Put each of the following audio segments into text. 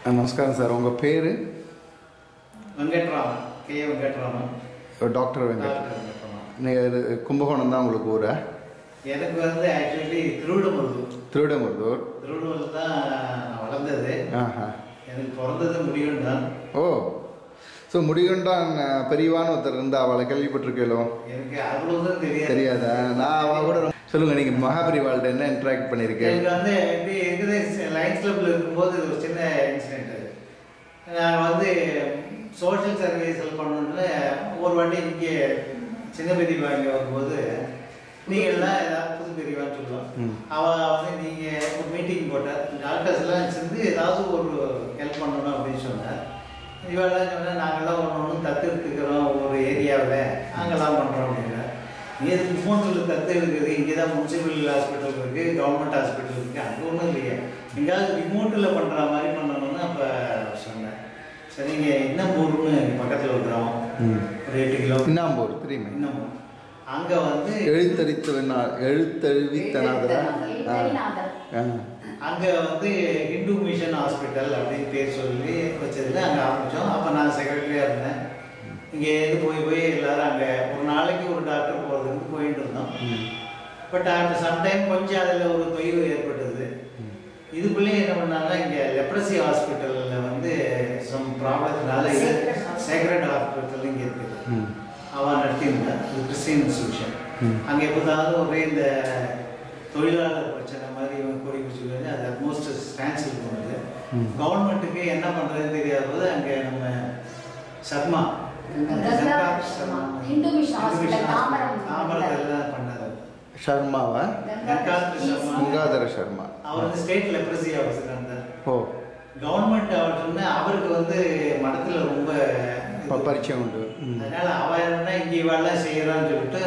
நமஸ்காரம் சார். உங்கள் பேர்? வெங்கட்ராமன். கே வெங்கட்ராமன். டாக்டர் வெங்கட். நீங்கள் கும்பகோணம் தான் உங்களுக்கு ஊரா? எனக்கு வந்து ஆக்சுவலி திருவிடமுருதூர். திருவிடமுருதூர் தான் நான் வளர்ந்தது. எனக்கு பிறந்தது முடிகொண்டான். ஓ, ஸோ முடிகொண்டான் பெரியவான்னு ஒருத்தர் இருந்தா, அவளை கேள்விப்பட்டிருக்கேளோ? எனக்கு அவ்வளோதான் தெரியாதா? நான் அவள் கூட சொல்லுங்கள். நீங்கள் மகாபரிவாள்கிட்ட என்ன இன்ட்ராக்ட் பண்ணியிருக்கேன்? எனக்கு வந்து எப்படி இருக்குது, லைன்ஸ் கிளப்பில் இருக்கும்போது ஒரு சின்ன இன்சிடென்ட். நான் வந்து சோஷியல் சர்வீஸ் பண்ணணுன்னு ஒரு வாட்டி இங்கே சின்ன பெரியவா இங்கே வரும்போது நீங்கள் எல்லாம் ஏதாவது புது பெரியவான்னு சொல்லுவோம். அவள் வந்து நீங்கள் ஒரு மீட்டிங் போட்டார், டாக்டர்ஸ்லாம் சேர்ந்து ஏதாவது ஒரு ஹெல்ப் பண்ணணும் அப்படின்னு சொன்னார். இவெல்லாம் சொன்னால் நாங்கள்லாம் ஒன்று தத்து எடுத்துக்கிறோம் ஒரு ஏரியாவில், நாங்கள்லாம் பண்ணுறோம் அப்படின்னா. இது ரிமோட்டில் தத்து இருக்குது, இங்கே தான் முனிசிபல் ஹாஸ்பிட்டல் இருக்குது, கவர்மெண்ட் ஹாஸ்பிட்டல் இருக்குது, அங்கே ஒன்றும் இல்லையே, எங்கேயாவது ரிமோட்டில் பண்ணுற மாதிரி பண்ணணும்னு அப்போ சொன்னேன். சரிங்க, இன்னம்பூர்னு பக்கத்தில் ஒரு கிராமம், ஒரு 8 கிலோ. இன்னம்பூர் தெரியுமா? இன்னம்பூர். அங்கே வந்து எழுத்தறிவித்தனாதரா. அங்கே வந்து ஹிந்து மிஷன் ஹாஸ்பிட்டல் அப்படின்னு பேர் சொல்லி வச்சதில் அங்கே ஆரம்பித்தோம். அப்போ நான் செக்ரட்டரியாக இருந்தேன். இங்கேருந்து போய் எல்லோரும் அங்கே ஒரு நாளைக்கு ஒரு டாக்டர் போகிறதுக்கு போயிட்டு இருந்தோம். பட் ஆஃப்டர் சம்டைம் கொஞ்சம் அதில் ஒரு தொய்வு ஏற்பட்டது. இதுக்குள்ளேயே என்ன பண்ணாங்க, இங்கே லெப்ரசி ஹாஸ்பிட்டலில் வந்து சம் ப்ராப்ளத்தினால இது சேக்ரட் ஹாஸ்பிட்டல் இங்கே இருக்குது, அவன் நடத்தியிருந்தேன். இது கிறிஸ்டின் இன்ஸ்டியூஷன். அங்கே எப்போதாவது ஒரே இந்த தொழிலாளர் பிரச்சனை மாதிரி கோரி பிடிச்சிக்கிறது, அது அட்மோஸ்ட் ஸ்டான்ஸில் போனது. கவர்மெண்ட்டுக்கு என்ன பண்ணுறதுன்னு தெரியாத போது அங்கே நம்ம சர்மா தாமரத்தில் பண்ணார். ஷர்மாவா? கங்காதர சர்மா. அவர் வந்து ஸ்டேட் லெப்ரசி ஆஃபீஸர் இருந்தார். ஓ, கவர்மெண்ட் அவர் சொன்ன அவருக்கு வந்து மடத்தில் ரொம்ப பரிச்சயம் உண்டு. அதனால அவர் என்ன இங்கே இவெல்லாம் செய்யறான்னு சொல்லிட்டு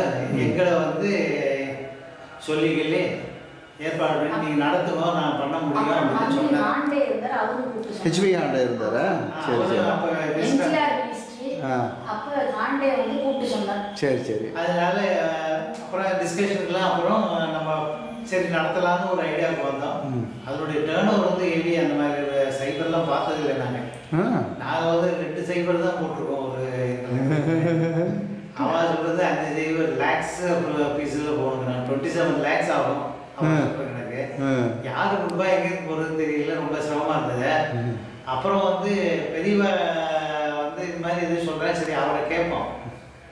எங்களை வந்து சொல்லிக்கலே ஏற்பாடு பண்ணி நீங்கள் நடத்துவோ, நான் பண்ண முடியும் அப்படின்னு சொன்னேன். ஹெச்வி ஆண்டே இருந்தாரா? சரி சரி. சரி சரி. அதனால அப்புறம் டிஸ்கஷனுக்குலாம் அப்புறம் நம்ம சரி நடத்தலாம்னு ஒரு ஐடியாவுக்கு வந்தோம். அதனுடைய டேர்ன் ஓவர் வந்து ஹெவி. அந்த மாதிரி சைபர்லாம் பார்த்ததில்லை நாங்கள் வந்து 2 சைபர் தான் போட்டிருக்கோம். ஒரு அவன் சொல்கிறது 5 சைபர் லேக்ஸ் பீஸில் போகணும். நான் 27 lakhs ஆகும் எனக்கு. யாருக்கு ரூபாய் எங்கேருந்து போகிறதுன்னு தெரியல, ரொம்ப சிரமமாக இருந்தது. அப்புறம் வந்து பெரியவ வந்து இது மாதிரி எதுவும் சொல்கிறேன், சரி அவரை கேட்போம்.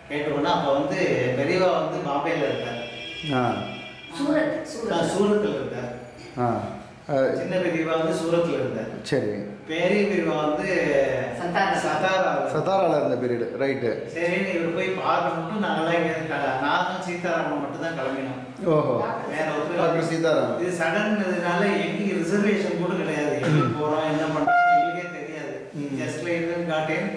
கேட்டோம்னா அப்போ வந்து பெரியவா வந்து பாம்பேயில் இருக்கார், சூரத்தில் இருக்கார். சின்ன பெரியவா வந்து சூரத்தில் இருந்தார். சரி. பெரிய பெரியவா வந்து சதாரால இருந்த பீரியட். ரைட்டு. சரின்னு இவர் போய் பார்க்கணும்ட்டு நாங்களாம் இங்கே நானும் சீதாராமன் மட்டும் தான் கிளம்பினோம். ஓஹோ, வேற ஒருத்தர் சீதாராமன். இது சடன்னதுனால எங்களுக்கு ரிசர்வேஷன் கூட கிடையாது. எங்கே போகிறோம் என்ன பண்ணுறோம் எங்களுக்கே தெரியாது. ஜஸ்ட் லைக் காட்டேன்.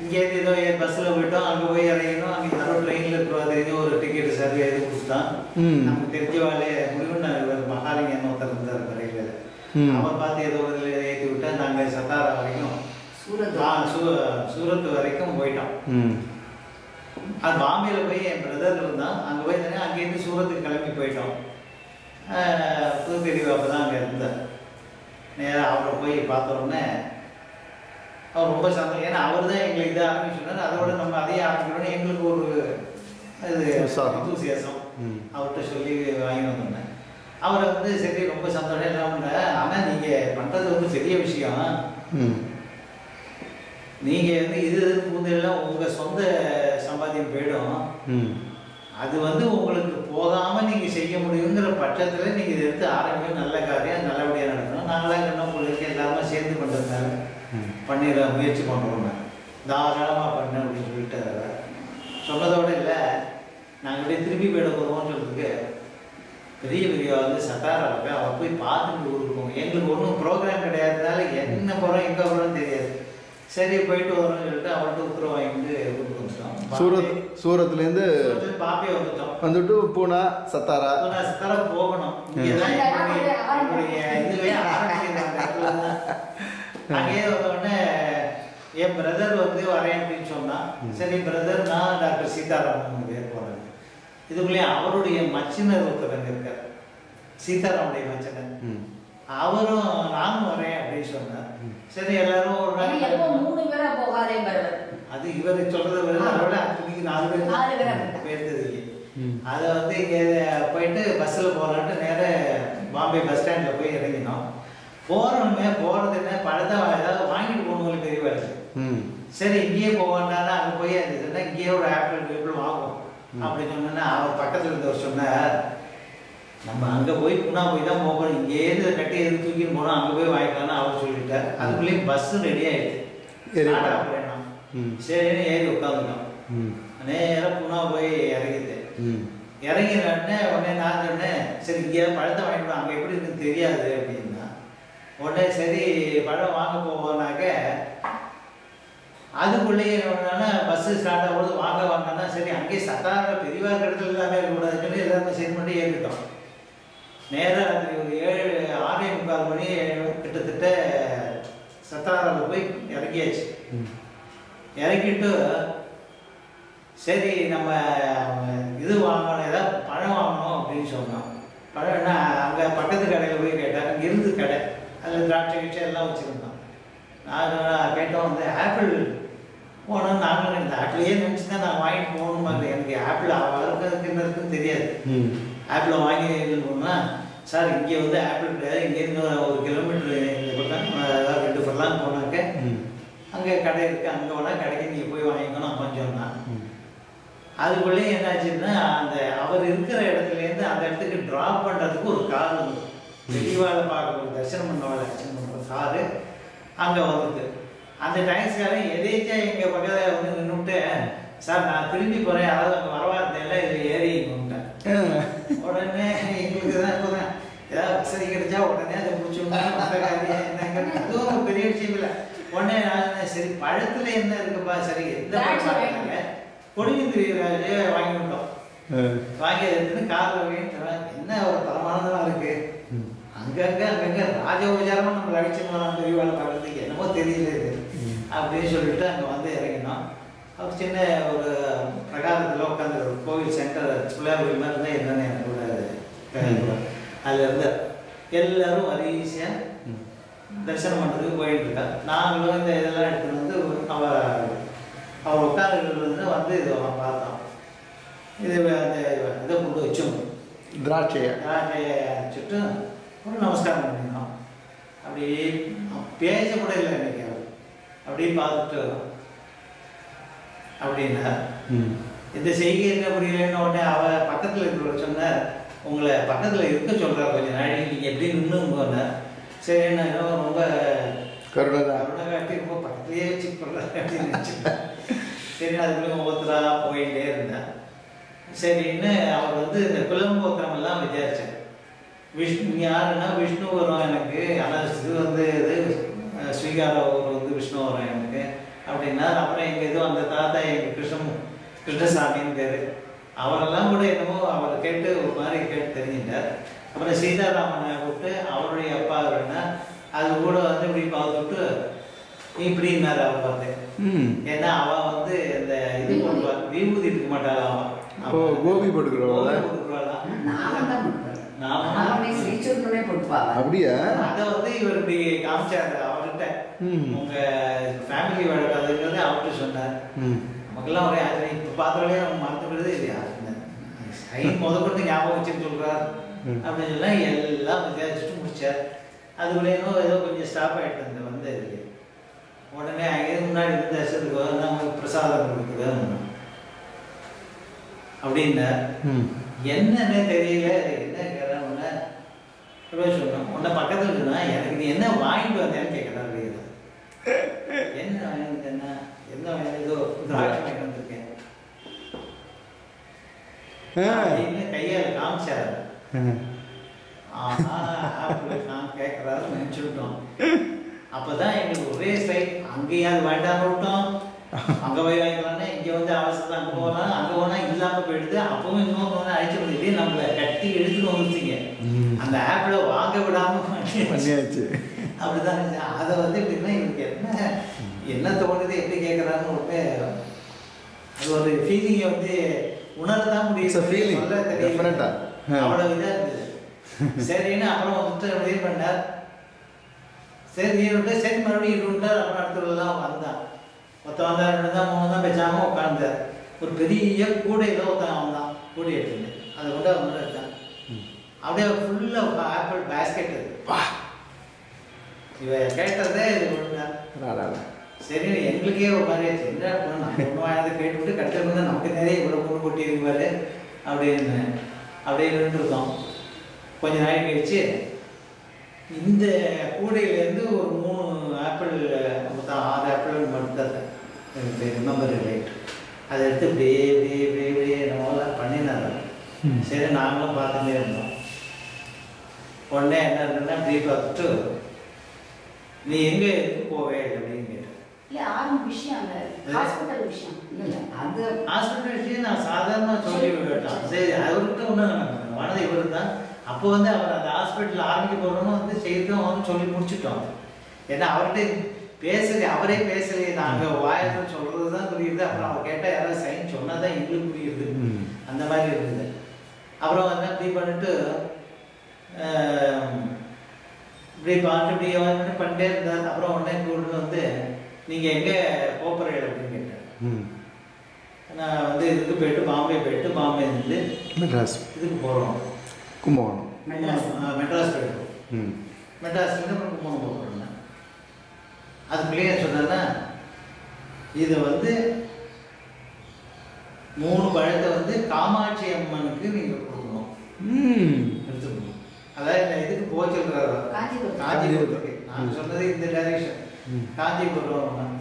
இங்கேருந்து ஏதோ பஸ்ஸில் போயிட்டோம், அங்கே போய் இறங்கணும். அங்கே யாரோ ட்ரெயினில் இருக்கிறோம், தெரிஞ்ச ஒரு டிக்கெட் சர்வே எதுவும் கொடுத்தான். நமக்கு தெரிஞ்சவாளே முருகன் மகாலிங்கன்னு ஒருத்தர் இருந்தார் கரையில். அவன் பார்த்து ஏதோ ஒரு ஏற்றி விட்டா நாங்கள் சத்தாரா வரைக்கும் சூரத் வரைக்கும் போயிட்டோம். அது பாம்பேயில் போய் என் பிரதர் இருந்தான். அங்கே போய் அங்கேருந்து சூரத்துக்கு கிளம்பி போயிட்டோம். புது பெரியவா அப்போ தான் அங்கே இருந்தார். நேராக அவரை போய் பார்த்தோன்னே அவர் ரொம்ப சந்தோஷம். ஏன்னா அவர் தான் எங்களுக்கு இதை ஆரம்பிச்சுனார். அதோட நம்ம அதையே ஆரம்பிக்கணும்னு எங்களுக்கு ஒரு இது எந்தூசியாசம். அவர்கிட்ட சொல்லி வாங்கி வந்தோன்னே அவரை வந்து சரி ரொம்ப சந்தோஷம் எல்லாம் பண்ண. ஆனால் நீங்கள் பண்ணுறது வந்து பெரிய விஷயம். நீங்கள் வந்து இது பூந்தெல்லாம் உங்கள் சொந்த சம்பாத்தியம் போயிடும். அது வந்து உங்களுக்கு போகாமல் நீங்கள் செய்ய முடியுங்கிற பட்சத்தில் நீங்கள் இதை எடுத்து ஆரம்பிக்க நல்ல காரியம் நல்லபடியாக நடக்கணும். நாங்களாம் என்ன உங்களுக்கு எல்லாமே சேர்ந்து பண்ணுறதுனால பண்ணிட முயற்சி பண்ணுறோம். தாராளமாக பண்ண அப்படின்னு சொல்லிட்டு சொன்னதோடு இல்லை, நாங்கள் அப்படியே திரும்பி போயிட போகிறோம்னு சொல்றதுக்கு பெரிய பெரிய வந்து சத்தாராக அவள் போய் பார்த்துட்டு ஊருக்கோம். எங்களுக்கு ஒன்றும் ப்ரோக்ராம் கிடையாதுனால என்ன போகிறோம் எங்கே போகிறோம்னு தெரியாது. சரி போயிட்டு வரோம்னு சொல்லிட்டு அவள்கிட்ட உத்தரவு வாங்கிட்டு ஊருக்கு வந்துட்டோம். சூரத்துலேருந்து பாம்பே வந்துட்டு பூனா சத்தாரா போகணும். என்னுடைய இதுவே ஆரம்பிச்சிருந்தாங்க. அங்கேயே வந்தோடனே என் பிரதர் வந்து வரேன் அப்படின்னு சொன்னான். சரி பிரதர், நான் டாக்டர் சீதாராமன் பேர் போகிறேன். இதுக்குள்ளேயே அவருடைய மச்சினர் ஒருத்தர் இருக்கார், சீதாராமுடைய மச்சினர். அவரும் நானும் வரேன் அப்படின்னு சொன்னார். சரி எல்லாரும் ஒரு நாள் 3 பேரா போகாதே பரவாயில்ல. அது இவர் சொல்றதை விட அதோட அன்னைக்கு 4 பேர் போயிருந்தது. அதை வந்து இங்கே போயிட்டு பஸ்ஸில் போகலான்ட்டு நேராக பாம்பே பஸ் ஸ்டாண்டில் போய் இறங்கினோம். போகிறோமே போகிறது என்ன பழத்தை ஏதாவது வாங்கிட்டு போகணுங்களுக்கு தெரியவாரு. சரி இங்கேயே போவான்னா அங்கே போய் அது சொன்னால் இங்கேயே ஒரு ஆப்பிள் வாங்குவோம் அப்படின்னு சொன்னோன்னா அவர் பக்கத்தில் இருந்தவர் சொன்னார், நம்ம அங்கே போய் புனா போய் தான் போகணும், இங்கேருந்து கட்டி எது தூக்கின்னு போனோம் அங்கே போய் வாங்கிக்கலாம்னு அவர் சொல்லிட்டார். அதுக்குள்ளேயும் பஸ்ஸு ரெடி ஆகிடுச்சு. வேணாம் சரின்னு ஏறி உட்காந்துட்டோம். நேராக புனா போய் இறங்கிது. இறங்கினோடனே உடனே நான் சொன்னேன், சரி இங்கேயாவது பழத்தை வாங்கிட்டோம், அங்கே எப்படி இருக்குன்னு தெரியாது அப்படின்னா. உடனே சரி பழம் வாங்க போவோம்னாக்க அதுக்குள்ளேயே என்னன்னா பஸ்ஸு ஸ்டார்ட் ஆகும்போது வாங்கினா சரி அங்கேயே சத்தார பெரியவா இடத்துல எல்லாமே இருக்கக்கூடாதுன்னு சொல்லி எல்லாமே சரி பண்ணி ஏறிட்டோம். நேராக ராத்திரி ஒரு 6:45 மணி கிட்டத்தட்ட சத்தாராவில் போய் இறங்கியாச்சு. இறக்கிட்டு சரி நம்ம இது வாங்கணும், ஏதாவது பழம் வாங்கணும் அப்படின்னு சொன்னோம். பழம்னா அங்கே பக்கத்து கடையில் போய் கேட்டால் அங்கே இருந்து கடை, அதில் திராட்சை கிட்சை எல்லாம் வச்சுருந்தோம். நாங்கள் கேட்டோம் வந்து ஆப்பிள் போனோம். நாங்களும் இந்த ஆப்பிளையே நினச்சி தான் நான் வாங்கிட்டு போகணும் மாதிரி. எனக்கு ஆப்பிள் வளர்க்குறதுக்கு இருக்குன்னு தெரியாது. ஆப்பிளை வாங்கி போனால் சார் இங்கே வந்து ஆப்பிள் கிடையாது, இங்கேருந்து 1 கிலோமீட்டரு இந்த பக்கம் அதாவது 2 ஃபர்லாங் போனாக்க அங்கே கடை இருக்குது, அங்கே வேணால் கடைக்கு நீங்கள் போய் வாங்கிக்கணும் அப்போன்னு சொன்னான். அதுக்குள்ளே என்னாச்சுன்னா அந்த அவர் இருக்கிற இடத்துலேருந்து அந்த இடத்துக்கு ட்ராப் பண்ணுறதுக்கு ஒரு கார் வந்து வெளிவாழை பார்க்க தரிசனம் பண்ணுற காரு அங்கே வந்துட்டு அந்த டாக்ஸிக்காரன் எதேச்சா எங்கள் பக்கத்தில் வந்து நின்றுட்டு, சார் நான் திரும்பி போகிறேன், யாராவது அங்கே வரவா இருந்தேன்ல இதில் ஏறிட்டேன். உடனே எங்களுக்கு தான் இப்போ தான் ஏதாவது வசதி கிடைச்சா உடனே அதை முடிச்சோம்னா அதுவும் ஒரு பெரிய விஷயம் இல்லை. உடனே நான் சரி பழத்தில் என்ன இருக்குப்பா, சரி எந்த பழம் கொடுங்கி வாங்கி விட்டோம். வாங்கி எடுத்துன்னு காரில் வாங்கி என்ன ஒரு தரமானதெல்லாம் இருக்கு. அங்கங்கே ராஜோபச்சாரமாக நம்ம அடிச்சுக்கலாம் பெரியவாளை பார்க்கறதுக்கு என்னமோ தெரியல இது அப்படின்னு சொல்லிட்டு அங்கே வந்து இறங்கினோம். அவர் சின்ன ஒரு பிரகாரத்தில் உட்காந்து ஒரு கோவில் சென்டர் பிள்ளையார் கோவில் மாதிரி இருந்தால் என்னென்னு எனக்கு கூட அதில் இருந்த எல்லோரும் வரிசையாக தரிசனம் பண்ணுறதுக்கு போயிட்டு இருக்கா. நாங்களும் இந்த இதெல்லாம் எடுத்துகிட்டு வந்து அவர் உட்காந்துருந்து வந்து இதை பார்த்தோம். இது அந்த இதை கொண்டு வச்சோம், திராட்சையை வச்சுட்டு ஒரு நமஸ்காரம் பண்ணினோம். அப்படி பேச கூட இல்லை இன்னைக்கு. அவர் அப்படியே பார்த்துட்டு அப்படின்னா இந்த செய்கை என்ன புரியலன்னு உடனே அவள் பக்கத்தில் இருக்கிறவர் சொன்னார், உங்களை பக்கத்தில் இருக்க சொல்கிறார் கொஞ்சம் நாளைக்கு நீங்கள் எப்படி நின்று போனார். சரி நான் ரொம்ப கருணை காட்டி ரொம்ப பக்கத்துலேயே வச்சு கொள்றாரு அப்படின்னு நினச்சிட்டேன். சரி அதுக்குள்ளே ஒவ்வொருத்தராக போயிட்டே இருந்தேன். சரின்னு அவர் வந்து இந்த குலம்போத்திரம் எல்லாம் விசாரித்தேன். விஷ்ணு யாருன்னா விஷ்ணு வரும் எனக்கு, ஆனால் இது வந்து இது ஸ்வீகார ஊர் வந்து விஷ்ணு வரும் எனக்கு அப்படின்னா. அப்புறம் எங்கள் இது அந்த தாத்தா எங்கள் கிருஷ்ணசாமின்னு பேர், அவரெல்லாம் கூட என்னமோ அவர் கேட்டு ஒரு மாதிரி கேட்டு தெரிஞ்சிட்டார். அப்புறம் சீதாராமனை கூப்பிட்டு அவருடைய அப்பா என்ன அது கூட வந்து இப்படி பார்த்துட்டு இப்படின்னாரு அவர் பார்த்து. ஏன்னா அவன் வந்து இந்த இது போடுவாள், விபூதி இருக்க மாட்டாள். அவன் கோபி போட்டுக்கிறவாள். அப்படியா? அதை வந்து இவர் இப்படி காமிச்சாரு அவர்கிட்ட. உங்க ஃபேமிலி வழக்காதுங்கிறது அவர்கிட்ட சொன்னார். நமக்கெல்லாம் ஒரே ஆச்சரியம். இப்போ பார்த்தோடனே நம்ம மறந்துவிடுது இல்லையா, முதற்கொண்டு ஞாபகம் வச்சுன்னு சொல்றார் அப்படின்னு சொல்லி எல்லாம் விசாரிச்சுட்டு முடிச்சார். அதுக்குள்ளே ஏதோ கொஞ்சம் ஸ்டாப் ஆகிட்டு அந்த வந்து இதுக்கு. உடனே அங்கே முன்னாடி இருந்து தரிசனத்துக்கு நாங்கள் பிரசாதம் கொடுக்குது அப்படின்னா என்னன்னே தெரியல. என்ன கேட்கறான்னு சொன்னோம். உன்னை பக்கத்தில் இருக்குன்னா எனக்கு நீ என்ன வாங்கிட்டு வந்தேன்னு கேட்கலாம். என்ன வாங்கிட்டு என்ன ஏதோ வாங்கிட்டு வந்திருக்கேன் அப்படின்னு கையால் காமிச்சாரு. கேட்கறாரு நினைச்சுட்டோம். அப்பதான் எங்களுக்கு ஒரே சைட். அங்கேயாவது வேண்டாம் விட்டோம், அங்க போய் வாங்கிக்கலாம்னா இங்க வந்து அவசரத்தை அங்க போகலாம், அங்க போனா இல்லாம போயிடுது. அப்பவும் இன்னொன்று அழைச்சு இதே நம்மள கட்டி எடுத்துட்டு வந்துருச்சிங்க. அந்த ஆப்ல வாங்க விடாம பண்ணியாச்சு. அப்படிதான் அதை வந்து எப்படின்னா இவருக்கு என்ன தோணுது எப்படி கேட்கறான்னு ஒரு அது ஒரு ஃபீலிங்கை வந்து உணரதான் முடியும். சொல்ல தெரியல. அவ்வளவு இதா இருந்தது. சரின்னு அப்புறம் வந்துட்டு இது பண்ணார். சரி விட்டு சரி மறுபடியும் விட்டார். அப்புறம் அடுத்தவெல்லாம் வந்தான். ஒருத்தன் வந்தா 2 தான் 3 தான் பேசாமல் உட்காந்தார். ஒரு பெரிய கூடையில் ஒருத்தன் அவன் தான் கூடை எடுத்துட்டு அதை கொண்டு அவன் எடுத்தான். அப்படியே ஃபுல்லாக ஆப்பிள் பேஸ்கெட் அது. இவ கேட்டதே இது ஒன்று. சரி எங்களுக்கே ஒரு மாதிரியாச்சு, என்ன நம்ம ஒன்று வாங்கி கேட்டுவிட்டு கடைசியில் வந்து நமக்கு நிறைய இவ்வளோ பொண்ணு கொட்டி இருக்குவாரு அப்படின்னு அப்படியே நின்றுருக்கோம். கொஞ்ச நாள் கழிச்சு இந்த கூடையிலேருந்து ஒரு 3 ஆப்பிள் மொத்தம் 6 ஆப்பிள் மட்டும் எனக்கு ரிமெம்பர் ரைட். அதை எடுத்து இப்படியே இப்படியே இப்படியே இப்படியே நம்ம பண்ணினாங்க. சரி நாங்களும் பார்த்துட்டே இருந்தோம். உடனே என்ன இருக்குன்னா இப்படி பார்த்துட்டு நீ எங்கே எதுக்கு போவே அப்படின்னு கேட்டேன். ஹாஸ்பிட்டல் விஷயம் நான் சாதாரணமாக சொல்லி கேட்டேன். சரி அவர்கிட்ட ஒன்றும் மனதை இவர் தான். அப்போ வந்து அவர் அந்த ஹாஸ்பிட்டல் ஆரம்பிக்க போகிறோன்னு வந்து செய்யறதும் வந்து சொல்லி முடிச்சுட்டோம். ஏன்னா அவர்கிட்ட பேசுறது அவரே பேசலையே, நாங்கள் வாயின்னு சொல்கிறது தான் புரியுது. அப்புறம் அவர் கேட்டால் யாராவது சைன் சொன்னால் தான் எங்களுக்கு புரியுது. அந்த மாதிரி இருக்குது. அப்புறம் வந்து இப்படி பண்ணிட்டு இப்படி பார்த்து இப்படி பண்ணிட்டே இருந்தார். அப்புறம் உடனே கூட்டு வந்து நீங்கள் எங்கே போகிறீங்க அப்படின்னு கேட்டேன். நான் வந்து இதுக்கு போயிட்டு பாம்பே போயிட்டு பாம்பே இருந்து மெட்ராஸ் இதுக்கு போகிறோம், கும்பகோணம் மெட்ராஸ் போயிடுவோம். மெட்ராஸ்லேருந்து அப்புறம் கும்பகோணம் போகிறோம். அது பிள்ளைங்க சொன்னா இதை வந்து 3 பழத்தை வந்து காமாட்சி அம்மனுக்கு நீங்கள் கொடுக்கணும் எடுத்துக்கணும். அதாவது இதுக்கு போக சொல்கிறாரு காஞ்சிபுரத்துக்கு. நான் சொன்னது இந்த டைரக்ஷன் காஞ்சிபுரம்.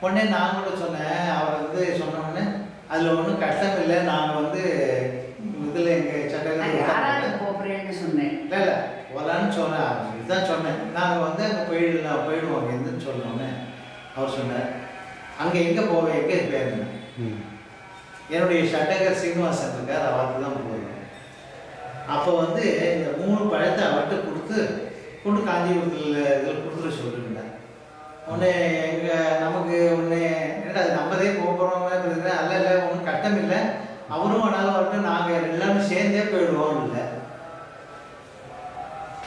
உடனே நான் கூட சொன்னேன். அவர் வந்து சொன்ன உடனே அதில் ஒன்றும் கஷ்டம் இல்லை, நாங்கள் வந்து இதில் எங்கள் சட்டத்தில் சொன்னேன். இல்லை இல்லை போகலான்னு சொன்னேன். இதுதான் சொன்னேன். நாங்கள் வந்து அங்கே போயிடுவோம் எதுன்னு சொன்னோன்னே அவர் சொன்னார் அங்கே எங்கே போவேன் எங்கே பேருங்க. என்னுடைய ஷட்டகர் சீனிவாசன் இருக்கார், அவருக்கு தான் போவேன். அப்போ வந்து இந்த 3 பழத்தை அவர்கிட்ட கொடுத்து கொண்டு காஞ்சிபுரத்தில் இதில் கொடுத்துட சொல்லியிருந்தேன். ஒன்று எங்கள் நமக்கு ஒன்று என்னடா அது நம்மதே போகிறோம் அல்ல இல்லை ஒன்றும் கட்டம் இல்லை, அவரும் ஆனாலும் வரட்டும், நாங்கள் எல்லாமே சேர்ந்தே போயிடுவோம். இல்லை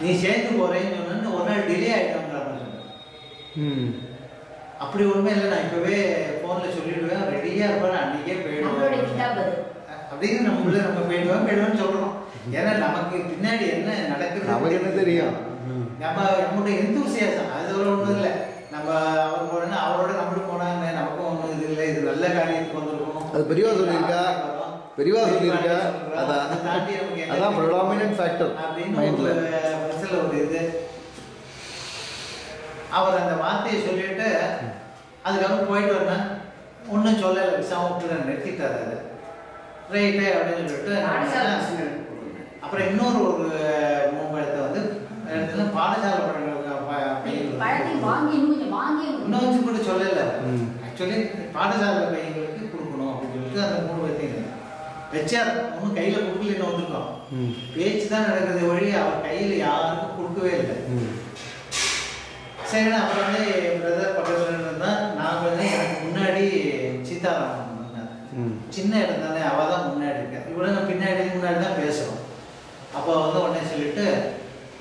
நீ சேர்ந்து போகிறேன்னு சொன்னு ஒரு நாள் டிலே ஆகிட்டோங்கிற மாதிரி சொன்னேன். அப்படி ஒன்றுமே இல்லை, நான் இப்போவே ஃபோனில் சொல்லிவிடுவேன், ரெடியாக இருப்பேன், அன்றைக்கே போயிடுவேன் அப்படின்னு நம்ம போயிடுவேன்னு சொல்கிறோம். ஏன்னா நமக்கு பின்னாடி என்ன நடக்குது நமக்கு என்ன தெரியும். நம்மளுடைய எந்தூசியாசம் அது ஒரு ஒன்றும் இல்லை. நம்ம அவர் போனோன்னா அவரோட நம்மளும் போனாங்க, நமக்கும் ஒன்றும் இது இல்லை, இது நல்ல காரியத்துக்கு வந்திருக்கோம். அது பெரியவா சொல்லியிருக்கா அதான் ப்ரெடாமினன்ட் ஃபேக்டர் மைண்ட்ல. ஒரு இது அவர் அந்த வார்த்தையை சொல்லிட்டு அதுக்கப்புறம் போயிட்டு வரேன். ஒன்றும் சொல்லலை, விசாம விட்டு நிறுத்திட்டார். அது ரைட்டு அப்படின்னு சொல்லிட்டு அப்புறம் இன்னொரு 3 பழத்தை வந்து பாடசாலை இன்னும் கூட சொல்லலை. ஆக்சுவலி பாடசாலை பையங்களுக்கு கொடுக்கணும் அப்படின்னு சொல்லிட்டு அந்த 3 பழத்தையும் வச்சார். ஒன்றும் கையில் கொடுக்கலன்னு வந்திருக்கோம். பேச்சு தான் நடக்குது வழி, அவர் கையில் யாருக்கும் கொடுக்கவே இல்லை. சரிண்ணா அப்புறம் வந்து என் பிரதர் பக்கத்தில் இருந்தால் நான் வந்து எனக்கு முன்னாடி சீதாராமன் சின்ன இடம் தானே, அவள் தான் முன்னாடி இருக்கேன், இவ்வளோ நான் முன்னாடி தான் பேசுகிறோம். அப்போ வந்து உடனே சொல்லிட்டு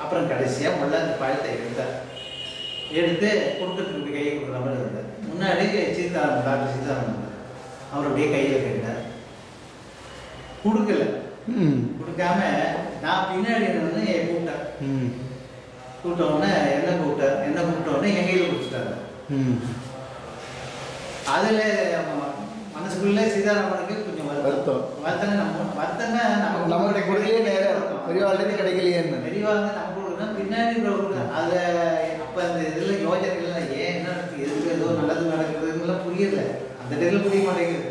அப்புறம் கடைசியாக முதல்ல அந்த பழத்தை எடுத்து கொடுக்கறதுக்கு கையை கொடுக்குற மாதிரி இருந்தார். முன்னாடி சீதாராமன் டாக்டர் சீதாராமன் அவர் அப்படியே கையில் கேட்டார், கொடுக்கல. கொடுக்காம நான் பின்னாடி வந்து கூப்பிட்டேன். கூப்பிட்டோடனே என்ன கூப்பிட்டோடனே என் கையில் கொடுத்துட்டாரு. அதில் மனசுக்குள்ளே சீதாராமனுக்கு கொஞ்சம் வருத்தனை நமக்கு கொடுக்கலையே நேரம் பெரியவாழ்லேருந்து கிடைக்கலையேன்னு பெரியவா வந்து நம்ம கொடுக்குறோம் பின்னாடி அதில் அப்போ அந்த இதில் யோஜனைகள்லாம் ஏன் என்ன எதுக்கு ஏதோ நல்லது நடக்குதுங்கெல்லாம் புரியல. அந்த இடத்துல புரிய மாட்டேங்குது.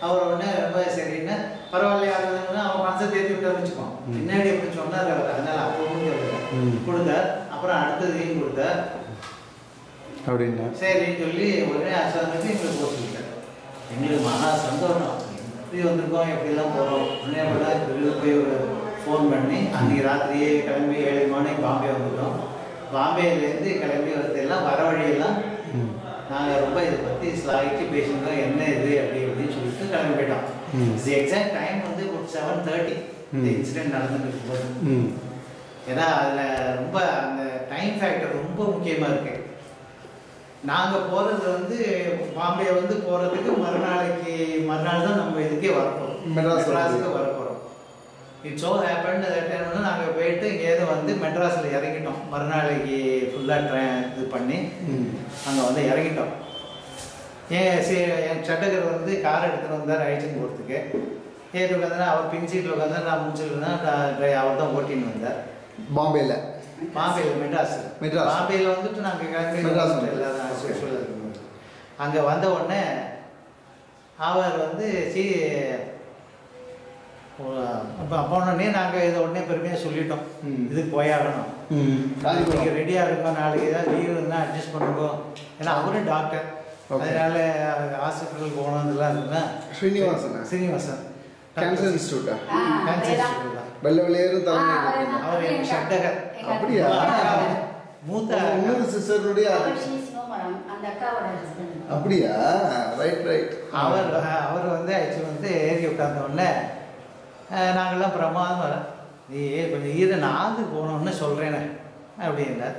அவர் உடனே ரொம்ப சரின்னா பரவாயில்லையா ஆகுதுன்னா அவன் மனசை தேர்த்தி விட்டு வச்சுக்கோம். பின்னாடி எப்படி சொன்னார் அவர், அதனால அப்பவும் கொடுத்தார். அப்புறம் அடுத்ததையும் கொடுத்தார் அப்படின்னா சரின்னு சொல்லி உடனே அசாந்துட்டு எங்களுக்கு போக சொல்லிட்டார். எங்களுக்கு மகா சந்தோஷம், எப்படி வந்திருக்கோம் எப்படிலாம் போகிறோம். உடனே வெளியில் போய் ஒரு ஃபோன் பண்ணி அன்றைக்கி ராத்திரியே கிளம்பி 7 மணிக்கு பாம்பே வந்துட்டோம். பாம்பேலேருந்து கிளம்பி வரதெல்லாம் வர வழியெல்லாம் நாங்கள் ரொம்ப இதை பற்றி ஸ்லாகிட்டு பேசியிருந்தோம், என்ன இது அப்படி அப்படின்னு சொல்லிட்டு கிளம்பி போயிட்டோம். எக்ஸாக்ட் டைம் வந்து ஒரு 7:30 இந்த இன்சிடென்ட் நடந்துட்டு இருக்கும்போது. ஏன்னா அதில் ரொம்ப அந்த டைம் ஃபேக்டர் ரொம்ப முக்கியமாக இருக்கு. நாங்கள் போகிறது வந்து பாம்பே வந்து போகிறதுக்கு மறுநாள் தான் நம்ம இதுக்கே வரப்போகிறோம், மெட்ராஸுக்கு வரப்போகிறோம். இட் ஸோ ஹேப்பன் அந்த டைம் வந்து நாங்கள் போயிட்டு இங்கேருந்து வந்து மெட்ராஸில் இறங்கிட்டோம். மறுநாளைக்கு ஃபுல்லாக இது பண்ணி அங்கே வந்து இறங்கிட்டோம். என் சட்டகர் வந்து கார் எடுத்துகிட்டு வந்தார் ஐச்சிங் போகிறதுக்கு. ஏறி உட்காந்து அவர் பின் சீட்டில் உட்காந்து நான் முன் சீட்டில் தான் அவர் தான் ஓட்டின்னு வந்தார். பாம்பேயில் மெட்ராஸ் பாம்பேயில் வந்துட்டு நாங்கள் கிளம்பி எல்லாரும் அங்கே வந்த உடனே அவர் வந்து போனோடனே நாங்கள் இதை உடனே பெருமையாக சொல்லிட்டோம், இதுக்கு போயாகணும், நீங்கள் ரெடியாக இருக்கோம், நாளைக்கு ஏதாவது லீவ் இருந்தால் அட்ஜஸ்ட் பண்ணுங்க. ஏன்னா அவரும் டாக்டர், அதனால ஹாஸ்பிட்டலுக்கு போனதெல்லாம் இருக்குன்னா ஸ்ரீனிவாசன் கேன்சர் இன்ஸ்டியூட்டா வெள்ளை வெளியேறும் தலைமை அவர் என் சட்டகர். அப்படியா? மூத்த சிஸ்டருடைய அப்படியா? ரைட். அவர் வந்து ஆக்சுவலி வந்து ஏறி உட்கார்ந்த உடனே நாங்கள்லாம் பிரமாதம், நீ கொஞ்சம் நாந்து போனோன்னு சொல்கிறேனே அப்படின்னார்.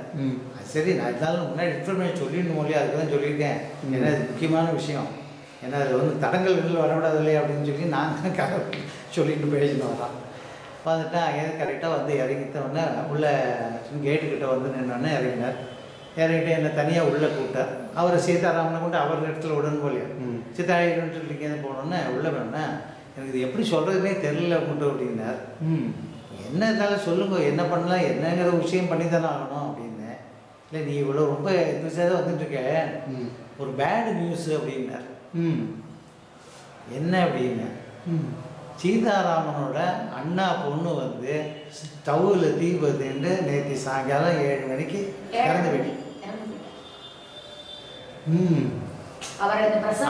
சரி, நான் இருந்தாலும் முன்னாடி இன்ஃபர்மேஷன் சொல்லிடணும் இல்லையா, அதுக்கு தான் சொல்லியிருக்கேன், ஏன்னா இது முக்கியமான விஷயம், ஏன்னா அது வந்து தடங்கள் வெளியில் வரக்கூடாது இல்லையா அப்படின்னு சொல்லி நான் கதை சொல்லிட்டு பேசிட்டு வரோம். வந்துட்டு அங்கேருந்து கரெக்டாக வந்து இறங்கிட்டோடனே உள்ள கேட்டுக்கிட்ட வந்து நின்னோடனே இறங்கினார். இறங்கிட்டு என்னை தனியாக உள்ளே கூப்பிட்டார். அவரை சீதாராமனை கொண்டு அவர் இடத்துல உடனே போலியா சீதாராமன் சொல்லிட்டு இங்கேருந்து போனோன்னே உள்ளே வேணா எனக்கு இது எப்படி சொல்கிறதுனே தெரியல கூட்டு அப்படின்னார். என்ன இருந்தாலும் சொல்லுங்க, என்ன பண்ணலாம், என்னங்கிற விஷயம் பண்ணி தானே ஆகணும் அப்படின்னு. இல்லை நீ இவ்வளோ ரொம்ப எதுசாக வந்துட்டுருக்க, ஒரு பேடு நியூஸு அப்படின்னார். என்ன அப்படின்னு, சீதாராமனோட அண்ணா பொண்ணு வந்து ஸ்டவ்வில் தீ பத்துட்டு நேற்று சாயங்காலம் 7 மணிக்கு இறந்து போயிட்டு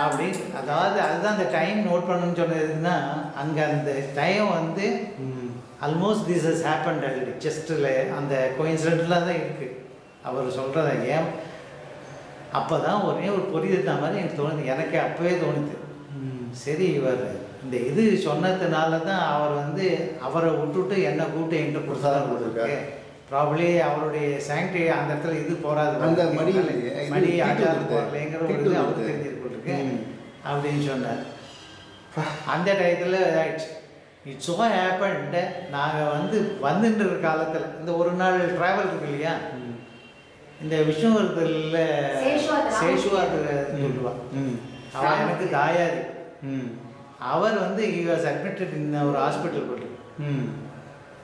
அப்படி. அதாவது அதுதான் அந்த டைம் நோட் பண்ணணும்னு சொன்னதுன்னா, அங்கே அந்த டைம் வந்து almost this has happened already, ஜஸ்ட்டில் அந்த கோயின்சிடென்ட்ல தான் இருக்குது அவர் சொல்கிறத. ஏன் அப்போ தான் ஒரே ஒரு புரியுது மாதிரி எனக்கு தோணுது, எனக்கு அப்போவே தோணுது, சரி இவர் இந்த இது சொன்னதுனால தான் அவர் வந்து அவரை விட்டுட்டு என்னை கூப்பிட்டு என்கிட்ட கொடுத்தாதான் கொடுத்துருக்கு. ப்ராப்ளி அவருடைய சாங்க்டி அந்த இடத்துல இது போகாது, அந்த மணி ஆச்சாரம் போகலைங்கிற ஒரு அவருக்கு தெரிஞ்சிருக்கு அப்படின்னு சொன்னார். அந்த டயத்தில் ஆயிடுச்சு. இட்ஸ் ஸோ ஹேப்பன்ட், நாங்கள் வந்து வந்துன்ற காலத்தில் இந்த ஒரு நாள் ட்ராவல் இருக்கு இல்லையா, இந்த விஷ்ணுவர்தனில் சேஷுவார் சொல்லுவாள், அவன் எனக்கு தாயாரி. அவர் வந்து ஹி வாஸ் அட்மிட்டட் இன் ஒரு ஹாஸ்பிட்டல் போட்டு,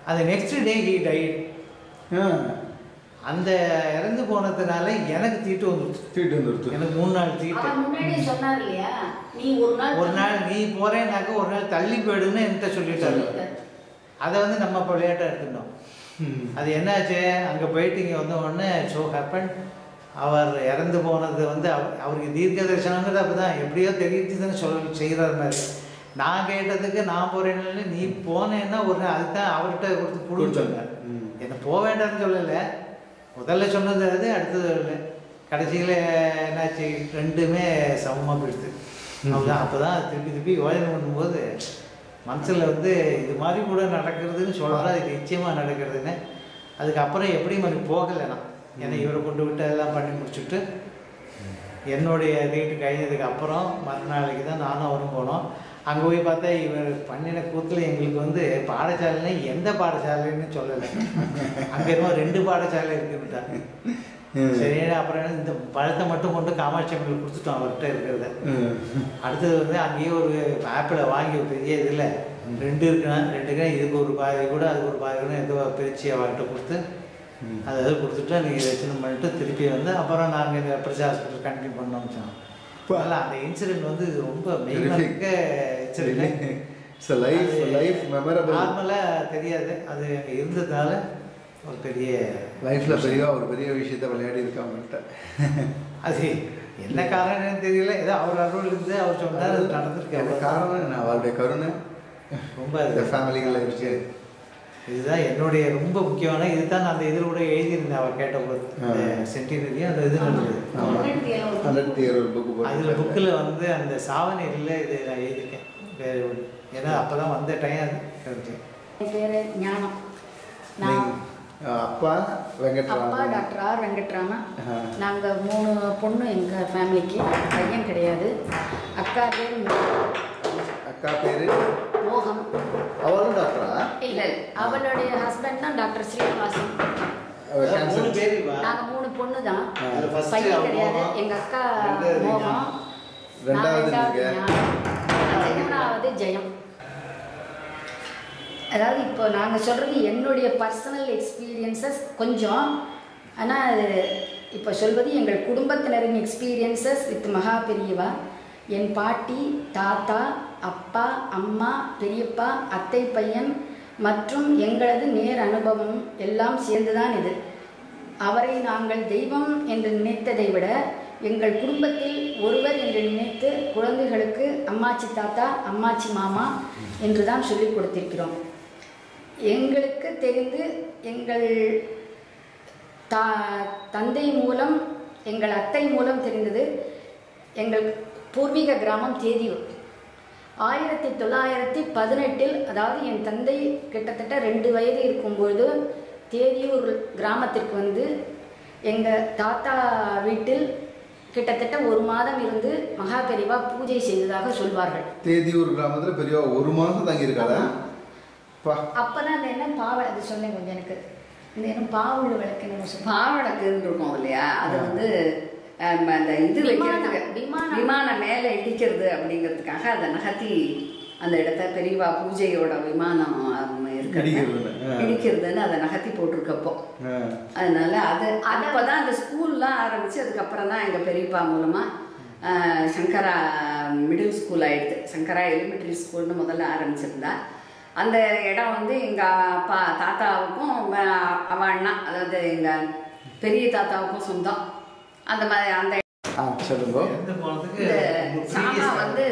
அது நெக்ஸ்ட் டே ஹி டைட். அந்த இறந்து போனதுனால எனக்கு தீட்டு வந்துடுச்சு. எனக்கு 3 நாள் தீட்டு. ஒரு நாள் நீ போறேன்னாக்க ஒரு நாள் தள்ளி போயிடுன்னு என்கிட்ட சொல்லிட்டாரு. அதை வந்து நம்ம விளையாட்டாக எடுத்துட்டோம். அது என்னாச்சு, அங்கே போயிட்டு இங்கே வந்த உடனே ஸோ ஹேப்பன், அவர் இறந்து போனது வந்து அவருக்கு தீர்க்க தரிசனங்கிறது அப்போ தான் எப்படியோ தெரியுது தானே செய்கிறார் மாதிரி. நான் கேட்டதுக்கு நான் போகிறேன்னு, நீ போனேன்னா ஒரு அதுதான் அவர்கிட்ட கொடுத்து கொடுன்னு சொன்னார். என்னை போக வேண்டாம்னு சொல்லலை, முதல்ல சொன்னது அது, அடுத்தது இல்லை. கடைசியில் என்னாச்சு, ரெண்டுமே சமமாக போயிடுது. அப்படிதான். அப்போ தான் திருப்பி யோஜனை பண்ணும்போது மனசில் வந்து இது மாதிரி கூட நடக்கிறதுன்னு சொல்கிறா, இது நிச்சயமாக நடக்கிறதுன்னு. அதுக்கப்புறம் எப்படி மாதிரி போகலைண்ணா, ஏன்னா இவரை கொண்டு விட்டு எல்லாம் பண்ணி முடிச்சுட்டு என்னுடைய டேட்டு கழிஞ்சதுக்கு அப்புறம் மறுநாளைக்கு தான் நானும் அவரும் போனோம். அங்கே போய் பார்த்தா இவர் பண்ணின கூத்தில் எங்களுக்கு வந்து பாடசாலைன்னா எந்த பாடசாலைன்னு சொல்லலை, அங்கே இருக்க 2 பாடசாலை இருக்குன்னுட்டாங்க. சரி, அப்புறம் இந்த பழத்தை மட்டும் கொண்டு காமாட்சி அம்மனுக்கு கொடுத்துட்டோம் அவர்கிட்ட இருக்கிறத. அடுத்தது வந்து அங்கேயே ஒரு ஆப்பிளை வாங்கி பெரிய இதில் 2 இருக்குன்னா 2 இதுக்கு ஒரு பாதி கூட அதுக்கு ஒரு பாதி கூட எதோ பிரித்து அவர்கிட்ட கொடுத்து அதை கொடுத்துட்டு நீங்கள் ரெச்சினம் பண்ணிட்டு திருப்பி வந்து அப்புறம் நாங்கள் இந்த பிரஜா ஹாஸ்பிட்டல் கண்டினியூ பண்ணோம். அதனால் அந்த இன்சிடென்ட் வந்து ரொம்ப மெயினாக நார்மலாக தெரியாது, அது அங்கே இருந்ததுனால ஒரு பெரிய லைஃப்பில் ஒரு பெரிய விஷயத்த விளையாடி இருக்காங்கள்ட்ட. அது என்ன காரணம்னு தெரியல, ஏதோ அவர் அருள் இருந்து அவர் சொன்னார், அது நடந்திருக்கு. காரணம் நான் அவருடைய கருணை ரொம்ப ஃபேமிலிகளில் இருக்கு. இதுதான் என்னுடைய ரொம்ப முக்கியமான, இதுதான் நான் அந்த இதில் கூட எழுதியிருந்தேன் அவர் கேட்டபோது, சென்டினரியும் அந்த இது அதில் புக்கில் வந்து அந்த சாவனையில் இதை நான் எழுதியிருக்கேன். வேறு ஏன்னா அப்போ தான் வந்த டைம் அது என் பேர் ஞானம். நான் அப்பா வெங்கட்ராமன். அப்பா டாக்டர் ஆர் வெங்கட்ராமன். நாங்கள் 3 பொண்ணு எங்கள் ஃபேமிலிக்கு. பையன் கிடையாது. அக்கா பேர் அக்கா பேர் மோகம். அவளும் டாக்டரா? இல்லை, அவளுடைய ஹஸ்பண்ட் தான் டாக்டர் ஸ்ரீனிவாசன். நாங்கள் 3 பொண்ணு தான். பையன் கிடையாது. எங்கள் அக்கா மோகம், மூணாவது ஜெயம். அதாவது இப்போ நாங்கள் சொல்கிறது என்னுடைய பர்சனல் எக்ஸ்பீரியன்சஸ் கொஞ்சம். ஆனால் இப்போ சொல்வது எங்கள் குடும்பத்தினரின் எக்ஸ்பீரியன்சஸ் வித் மகா பெரியவா. என் பாட்டி, தாத்தா, அப்பா, அம்மா, பெரியப்பா, அத்தை பையன் மற்றும் எங்களது நேர் அனுபவம் எல்லாம் சேர்ந்துதான் இது. அவரை நாங்கள் தெய்வம் என்று நினைத்ததை விட எங்கள் குடும்பத்தில் ஒருவர் என்று நினைத்து குழந்தைகளுக்கு அம்மாச்சி தாத்தா, அம்மாச்சி மாமா என்று தான் சொல்லிக் கொடுத்திருக்கிறோம். எங்களுக்கு தெரிந்து எங்கள் தந்தை மூலம், எங்கள் அத்தை மூலம் தெரிந்தது. எங்கள் பூர்வீக கிராமம் தேதியூர். 1918 அதாவது என் தந்தை கிட்டத்தட்ட 2 வயது இருக்கும்பொழுது தேதியூர் கிராமத்திற்கு வந்து எங்கள் தாத்தா வீட்டில் கிட்டத்தட்ட 1 மாதம் இருந்து மகா பெரியவா பூஜை செய்ததாக சொல்வார்கள். தேதியூர் கிராமத்தில் பெரியவா 1 மாதம் தங்கியிருக்காளா? அப்போதான் அந்த என்ன பாவை அது சொன்னேன் கொஞ்சம் எனக்கு. இந்த என்ன பாவுள்ள விளக்கு பாவடக்குன்னு இருக்கும் இல்லையா, அது வந்து அந்த இது வைக்கிறதுக்கு விமானம் மேலே இடிக்கிறது அப்படிங்கிறதுக்காக அதை நகர்த்தி அந்த இடத்த பெரியவா பூஜையோட விமானம் இடிக்கிறதுன்னு அதை நகர்த்தி போட்டிருக்கப்போ. அதனால அது அப்போதான் அந்த ஸ்கூல்லாம் ஆரம்பிச்சு அதுக்கப்புறம் தான் எங்கள் பெரியப்பா மூலமாக சங்கரா மிடில் ஸ்கூல் ஆயிடுது. சங்கரா எலிமெண்ட்ரி ஸ்கூல்னு முதல்ல ஆரம்பிச்சிருந்தா. அந்த இடம் வந்து எங்கள் அப்பா தாத்தாவுக்கும் அவ அண்ணா, அதாவது எங்கள் பெரிய தாத்தாவுக்கும் சொந்தம். அந்த மாதிரி அந்த சாமா வந்து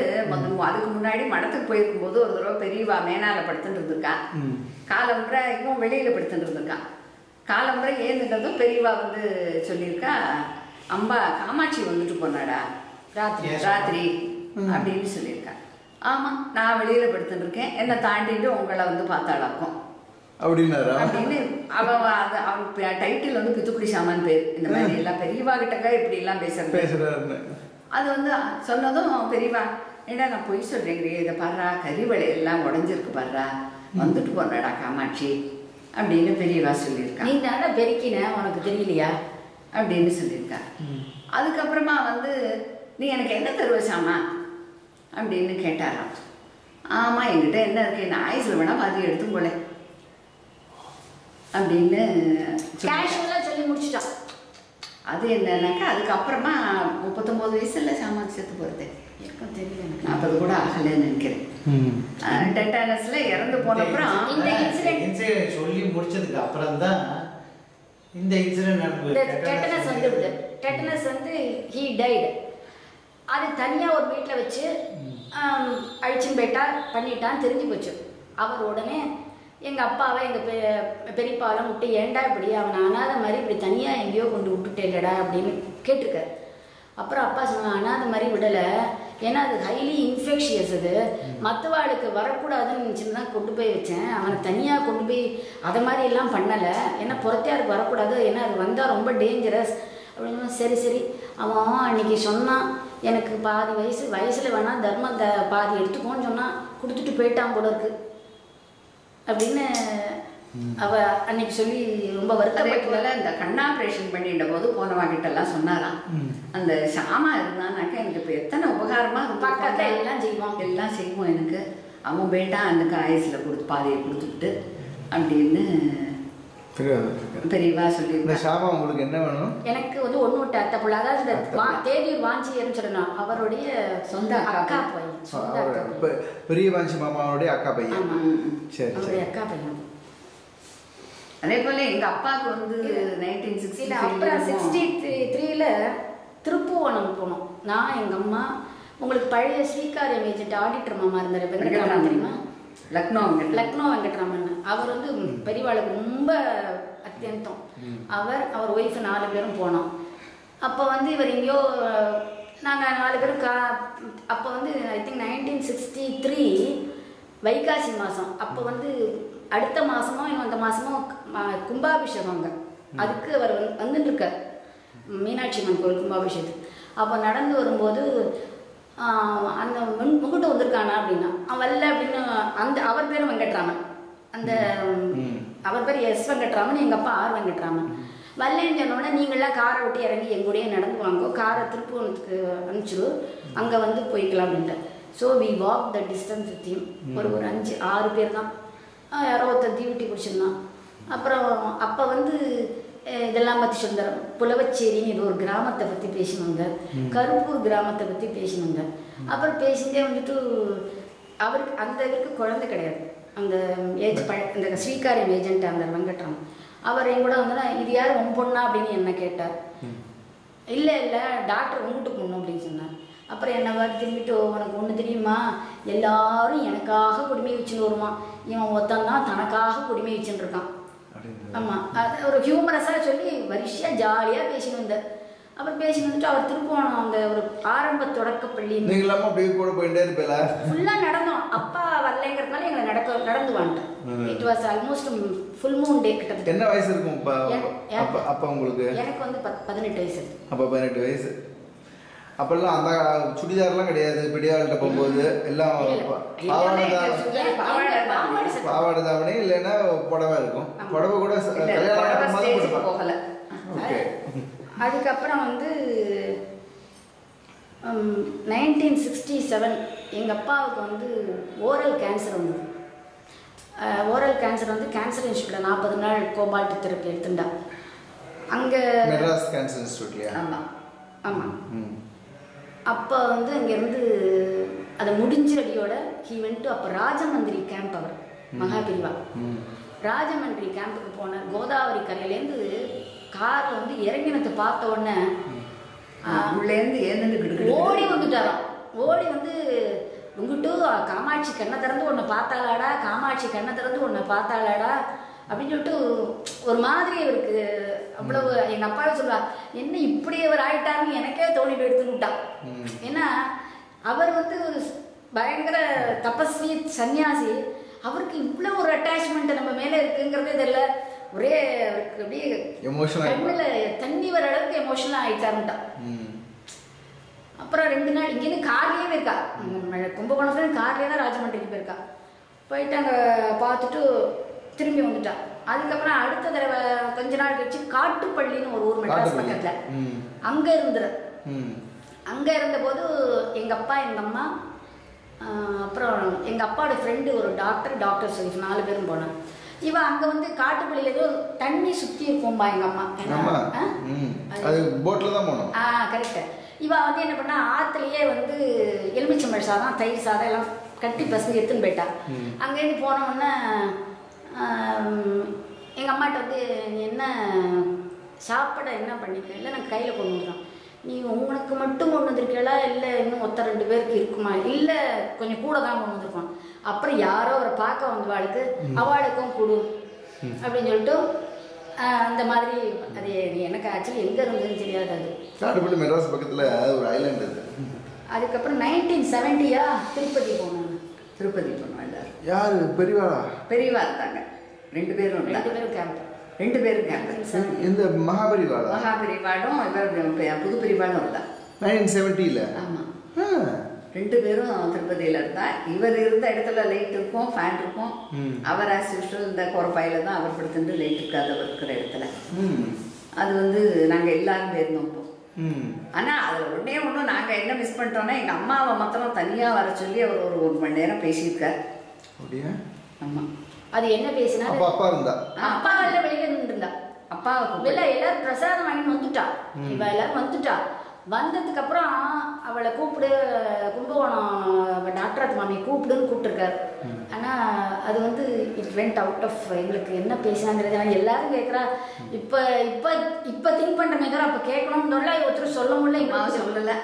அதுக்கு முன்னாடி மடத்துக்கு போயிருக்கும்போது ஒரு தடவை பெரியவா மேனால படுத்துட்டு இருந்திருக்கா. காலம்புரை இவன் வெளியில படுத்துட்டு இருந்திருக்கான். காலம்புரை ஏந்துட்டதும் பெரியவா வந்து சொல்லியிருக்கா, அம்பா காமாட்சி வந்துட்டு போனாடா ராத்திரி அப்படின்னு சொல்லியிருக்கா. ஆமா, நான் வெளியில படுத்துட்டு இருக்கேன், என்னை தாண்டிட்டு உங்களை வந்து பார்த்தாளாக்கும் அப்படின்னு அவன் டைட்டில் வந்து பித்துக்குடி சாமான் பேர். இந்த மாதிரி எல்லாம் பெரியவா கிட்டக்கா இப்படி எல்லாம் பேசுறாரு. அது வந்து சொன்னதும் பெரியவா, ஏடா நான் பொய் சொல்றேங்க, இதை பாடுறா கறிவளை எல்லாம் உடஞ்சிருக்கு பாடுறா, வந்துட்டு போனாடா காமாட்சி அப்படின்னு பெரியவா சொல்லியிருக்கா. நீ தானே பெருக்கின, உனக்கு தெரியலையா அப்படின்னு சொல்லியிருக்கா. அதுக்கப்புறமா வந்து நீ எனக்கு என்ன தருவ சாமா அப்படின்னு கேட்டாராம். ஆமா, என்கிட்ட என்ன இருக்கு, என்ன ஆயுசில் வேணா பாதி எடுத்தும் போல அப்படின்னு சொல்லி முடிச்சுட்டான். அது என்னன்னாக்கா அதுக்கப்புறமா 39 வயசுல சாமான் செத்து போறது இருக்கும் தெரியல, எனக்கு 40 கூட ஆகலன்னு நினைக்கிறேன். டெட்டானஸ்ல இறந்து போனப்புறம் இந்த இன்சிடென்ட் சொல்லி முடிச்சதுக்கு அப்புறம் தான் இந்த இன்சிடென்ட் நடந்தது. டெட்டனஸ் வந்துடுது. டெட்டனஸ் வந்து ஹீ டைடு. அது தனியாக ஒரு வீட்டில் வச்சு அழிச்சுன்னு போயிட்டா, பண்ணிட்டான்னு தெரிஞ்சு போச்சு. அவர் உடனே எங்கள் அப்பாவை எங்கள் பெரியப்பாவெல்லாம் விட்டு, ஏண்டா இப்படி அவனை அனாதை மாதிரி இப்படி தனியாக எங்கேயோ கொண்டு விட்டுட்டேலடா அப்படின்னு கேட்டிருக்காரு. அப்புறம் அப்பா சொன்னாங்க, அனாதை மாதிரி விடலை, ஏன்னா அது ஹைலி இன்ஃபெக்ஷியஸ், அது மற்றவாளுக்கு வரக்கூடாதுன்னு நினச்சின்னு தான் கொண்டு போய் வச்சேன். அவனை தனியாக கொண்டு போய் அதை மாதிரி எல்லாம் பண்ணலை, ஏன்னா புறத்தையாருக்கு வரக்கூடாது, ஏன்னா அது வந்தால் ரொம்ப டேஞ்சரஸ் அப்படின்னு. சரி சரி, அவன் அன்றைக்கி சொன்னான், எனக்கு பாதி வயசில் வேணால் தர்மம் பாதி எடுத்துக்கோன்னு சொன்னால் கொடுத்துட்டு போயிட்டான் போல இருக்கு அப்படின்னு அவ அன்னைக்கு சொல்லி ரொம்ப வருத்தப்பட்டு. இந்த கண் ஆப்ரேஷன் பண்ணிட்ட போது போனவாங்கிட்ட எல்லாம் சொன்னாராம், அந்த சாமா இருந்தானாக்கா எனக்கு இப்போ எத்தனை உபகாரமா பக்கத்துல எல்லாம் செய்வோம் எனக்கு, அவன் போயிட்டான் அந்த ஆயுசில் கொடுத்து பாதியை கொடுத்துட்டு அப்படின்னு பெரியவா சொல்லி. சாமா உங்களுக்கு என்ன வேணும்? எனக்கு வந்து ஒன்று விட்டு அத்தை பிள்ளை, அதாவது இந்த தேதியூர் வாஞ்சியர்னு சொல்லணும், அவருடைய சொந்த அக்கா பையன், பெரிய வாஞ்சி மாமாவுடைய அக்கா பையன். சரி, அவருடைய அக்கா பையன். அதே போல எங்க அப்பாவுக்கு வந்து 1960 அப்புறம் 63ல திருப்புவனம் போனோம். நான் எங்கள் அம்மா. உங்களுக்கு பழைய ஸ்ரீகாரியம் ஏஜென்ட் ஆடிட்டர் மாமா இருந்தார் வெங்கட்ராமன் தெரியுமா? லக்னோ வெங்கட்ராமன். அவர் வந்து பெரியவாளுக்கு ரொம்ப அத்தியந்தம். அவர் ஒய்ஃபு 4 பேரும் போனோம். அப்போ வந்து இவர் எங்கேயோ நாங்கள் 4 பேரும் அப்போ வந்து ஐ திங்க் 1963 வைகாசி மாதம். அப்போ வந்து அடுத்த மாதமோ இன்னும் அந்த மாதமோ கும்பாபிஷேகம் அங்கே. அதுக்கு அவர் வந்துட்டு இருக்கார் மீனாட்சி அம்மன் கோயில் கும்பாபிஷேகத்துக்கு. அப்போ நடந்து வரும்போது அந்த முன்கிட்ட வந்திருக்கானா அப்படின்னா அவன் வரல அப்படின்னு. அவர் பேரும் வெங்கட்ராமன், அந்த அவர் பேர் எஸ் வெங்கட்ராமன், எங்கள் அப்பா ஆர் வெங்கட்ராமன். வரலன்னு சொன்னோடனே நீங்களாம் காரை விட்டு இறங்கி எங்கூடயே நடந்து வாங்க, காரை திருப்பூருக்கு அனுப்பிச்சிடு, அங்கே வந்து போய்க்கலாம் அப்படின்ட்டு. So we walk the distance with him. ஒரு 5-6 பேர் தான். யாரோ ஒருத்தர் தீவட்டி பிடிச்சிருந்தான். அப்புறம் அப்போ வந்து இதெல்லாம் பற்றி சொல்கிறார். புலவச்சேரின்னு இது ஒரு கிராமத்தை பற்றி பேசினாங்க, கருப்பூர் கிராமத்தை பற்றி பேசினாங்க. அப்புறம் பேசிட்டே வந்துட்டு அவருக்கு அந்த இதுக்கு குழந்தை கிடையாது. அந்த இந்த ஸ்ரீகாரியம் ஏஜென்ட் அந்த வெங்கட்ராமன் அவர் என் கூட வந்தோன்னா இது யார் உன் பொண்ணா அப்படின்னு என்ன கேட்டார். இல்லை இல்லை டாக்டர் உங்ககிட்ட பொண்ணு அப்படின்னு சொன்னார். அப்புறம் என்ன பார்த்து திரும்பிட்டு உனக்கு ஒன்று தெரியுமா, எல்லாரும் எனக்காக குடிமை வச்சுன்னு வருவான், இவன் ஒருத்தன் தான் தனக்காக குடிமை வச்சுன்னு இருக்கான். ஆமாம், அது ஒரு ஹியூமரஸாக சொல்லி வரிசையாக ஜாலியாக பேசின்னு வந்தார். அப்புறம் பேசின்னு வந்துட்டு அவர் திருப்போனோம் அந்த ஒரு ஆரம்ப தொடக்க பள்ளி ஃபுல்லாக நடந்தோம். அப்பா வரலைங்கிறதுனால எங்களை நடந்து வந்துட்டோம். It was almost full moon day கிட்டத்தட்ட. என்ன வயசு இருக்கும் அப்போ உங்களுக்கு? எனக்கு வந்து 18 வயசு. அப்போ 18 வயசு. அப்பெல்லாம் அந்த சுடிதார்லாம் கிடையாது. பெடியாள்கிட்ட போகும்போது எல்லாம் பாவாடை தாவணி இல்லைன்னா புடவை இருக்கும். புடவை கூட கல்யாணம் போகல. அதுக்கப்புறம் வந்து 1967 எங்கள் அப்பாவுக்கு வந்து ஓரல் கேன்சர் வந்தது. ஓரல் கேன்சர் வந்து கேன்சர் இன்ஸ்டியூட்டில் 40 நாள் கோபால்ட் தெரப்பி எடுத்துட்டா. அங்கே மெட்ராஸ் கேன்சர் இன்ஸ்டியூட்லையா? ஆமாம் ஆமாம். அப்போ வந்து அங்கேருந்து அதை முடிஞ்ச அடியோட ஹீ வென்ட். அப்போ ராஜமந்திரி கேம்ப், அவர் மகாபிரிவா ராஜமந்திரி கேம்புக்கு போனார். கோதாவரி கரையிலேருந்து காரில் வந்து இறங்கினத்தை பார்த்த உடனே உள்ளேருந்து ஏந்து ஓடி வந்துட்டாராம். ஓடி வந்து உங்ககிட்ட காமாட்சி கண்ணை திறந்து ஒன்றை பார்த்தாளாடா, காமாட்சி கண்ணை திறந்து ஒன்றை பார்த்தாளாடா அப்படின்னு சொல்லிட்டு ஒரு மாதிரி இவருக்கு அவ்வளவு. எங்கள் அப்பாவே சொல்லுவார், என்ன இப்படி அவர் ஆயிட்டாருன்னு எனக்கே தோணி போய் விட்டான். ஏன்னா அவர் வந்து ஒரு பயங்கர தபஸ்வி சன்னியாசி, அவருக்கு இவ்வளோ ஒரு அட்டாச்மெண்ட் நம்ம மேலே இருக்குங்கிறதே தெரியல. ஒரே அவருக்கு அப்படியே கண்ணில் தண்ணி வர அளவுக்கு எமோஷனலாக ஆயிட்டாருன்ட்டான். அப்புறம் 2 நாள் இங்கேருந்து கார்லேயே போயிருக்கா, கும்பகோணத்துல கார்லேயே தான் ராஜமந்திரிக்கு போயிருக்கா. போயிட்டு அங்கே பார்த்துட்டு திரும்பி வந்துட்டா. அதுக்கப்புறம் அடுத்த தடவை கொஞ்ச நாள் கழிச்சு காட்டுப்பள்ளின்னு ஒரு ஊர் மெட்ராஸ் பக்கத்தில் அங்கே இருந்துரு. அங்கே இருந்தபோது எங்கள் அப்பா எங்கள் அம்மா அப்புறம் எங்கள் அப்பாவோட ஃப்ரெண்டு ஒரு டாக்டர் சொல்லி 4 பேரும் போனாங்க. இவன் அங்கே வந்து காட்டுப்பள்ளியில் ஏதோ தண்ணி சுற்றி இருக்கும்பா எங்கள் அம்மா. கரெக்டு. இவன் வந்து என்ன பண்ணா, ஆற்றுலையே வந்து எலுமிச்சம்பழ சாதம் தயிர் சாதம் எல்லாம் கட்டி பசங்க எடுத்துன்னு போயிட்டா. அங்கேருந்து போனோடனே எங்கள் அம்மாட்ட வந்து என்ன சாப்பிட என்ன பண்ணிக்கிறேன், இல்லை நாங்கள் கையில் கொண்டு வந்துடுறோம். நீ உனக்கு மட்டும் கொண்டு வந்திருக்கீங்களா, இல்லை இன்னும் 2 பேருக்கு இருக்குமா, இல்லை கொஞ்சம் கூட தான் கொண்டு வந்திருக்கோம். அப்புறம் யாரோ அவரை பார்க்க வந்தவாளுக்கு அவளுக்கும் கொடு அப்படின்னு சொல்லிட்டு அந்த மாதிரி. அது எனக்கு ஆக்சுவலி எங்கே இருந்ததுன்னு தெரியாது. அது காட்டுப்பள்ளி மெட்ராஸ் பக்கத்தில் ஒரு ஐலாண்ட் இருக்குது. அதுக்கப்புறம் 1970 திருப்பதி போனோம். திருப்பதி போனோம் எல்லாரும். யார் பெரியவாளா? பெரியவா இருந்தாங்க. 2 பேரும் கேம்ப். 2 பேரும் கேம்ப். இந்த மகாபெரிவாளா? மகாபெரிவாளும் இவர் புது பெரியவாளும் இருந்தா 1970. ஆமாம், 2 பேரும் திருப்பதியில் இருந்தா. இவர் இருந்த இடத்துல லைட் இருக்கும், ஃபேன் இருக்கும். அவர் ஆஸ் யூஷுவல் இந்த குறப்பாயில தான் அவர் படுத்துட்டு லைட் இருக்காது அவர் இருக்கிற இடத்துல. அது வந்து நாங்கள் எல்லாரும் போயிருந்தோம் இப்போ. ஆனால் அதில் ஒன்றும் நாங்கள் என்ன மிஸ் பண்ணிட்டோம்னா, எங்கள் அம்மாவை மாத்திரம் தனியாக வர சொல்லி அவர் ஒரு 1 மணி நேரம் பேசியிருக்கார். ஆமாம். அது என்ன பேசினா, அப்பா இருந்தா, அப்பா எல்லாம் வெளியில நின்றுருந்தா. அப்பாவுக்கு எல்லாரும் பிரசாதம் வாங்கி வந்துட்டா. இவ எல்லாரும் வந்துட்டா. வந்ததுக்கு அப்புறம் அவளை கூப்பிடு, கும்பகோணம் டாக்டர் மாமி கூப்பிடுன்னு கூப்பிட்டுருக்காரு. ஆனால் அது வந்து இட் வெண்ட் அவுட் ஆஃப். எங்களுக்கு என்ன பேசினாங்கிறது ஆனால் எல்லாரும் கேட்குறா. இப்போ இப்போ இப்போ திங்க் பண்ணுறமே தவிர அப்போ கேட்கணும்னு சொல்ல ஒருத்தர் சொல்ல முடியல. எங்கள் சொல்லலை.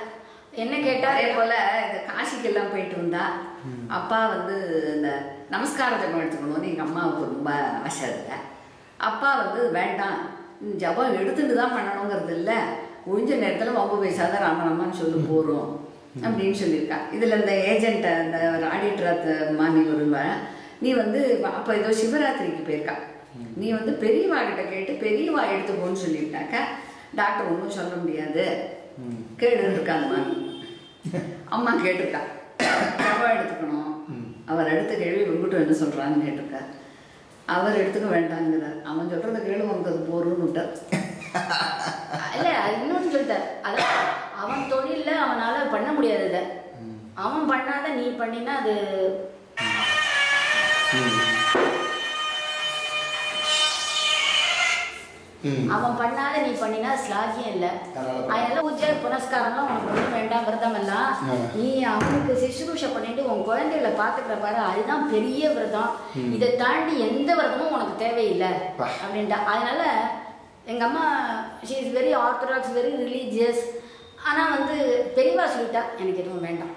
என்ன கேட்டால் அதே போல் இந்த காசிக்கெல்லாம் போயிட்டு இருந்தா. அப்பா வந்து இந்த நமஸ்கார ஜபம் எடுத்துக்கணும்னு எங்கள் அம்மாவுக்கு ரொம்ப ஆசை இல்லை. அப்பா வந்து வேண்டாம், ஜபம் எடுத்துட்டு தான் பண்ணணுங்கிறது இல்லை, ஒழிஞ்ச நேரத்தில் வம்பு பேசாத ராமராமான்னு சொல்லி போகிறோம் அப்படின்னு சொல்லியிருக்கா. இதில் இந்த ஏஜென்ட் அந்த ஆடிட்டர் மாமி வருவேன், நீ வந்து அப்போ ஏதோ சிவராத்திரிக்கு போயிருக்கா, நீ வந்து பெரியவா கிட்ட கேட்டு பெரியவா எடுத்துக்கோன்னு சொல்லியிருக்காக்க டாக்டர் ஒன்றும் சொல்ல முடியாது கேடுன்னு இருக்கா அந்த மாமி. அம்மா கேட்டிருக்கா ரவா எடுத்துக்கணும், அவர் அடுத்த கேள்வி வெங்கட்டும் என்ன சொல்கிறான்னு கேட்டிருக்கா. அவர் எடுத்துக்க வேண்டாங்கிறார், அவன் சொல்கிறத கேள்வி உனக்கு அது போருன்னு விட்டார். இல்ல அது இன்னொன்னு சொல்லிட்டார், அதான் அவன் தொழில அவனால பண்ண முடியாதத அவன் பண்ணாத நீ பண்ணினா அது அவன் பண்ணாத நீ பண்ணினா ஸ்லாகியம் இல்லை. அதனால பூஜை புனஸ்காரம்லாம் உனக்கு ஒன்றும் வேண்டாம், விரதம் எல்லாம் நீ அவனுக்கு சிசுரூஷை பண்ணிட்டு உன் குழந்தைகளை பார்த்துக்கிற பாரு, அதுதான் பெரிய விரதம். இதை தாண்டி எந்த விரதமும் உனக்கு தேவையில்லை அப்படின்ட்டா. அதனால எங்கள் அம்மா she is very orthodox, very religious. ஆனால் வந்து பெரியவா சொல்லிட்டா எனக்கு எதுவும் வேண்டாம்,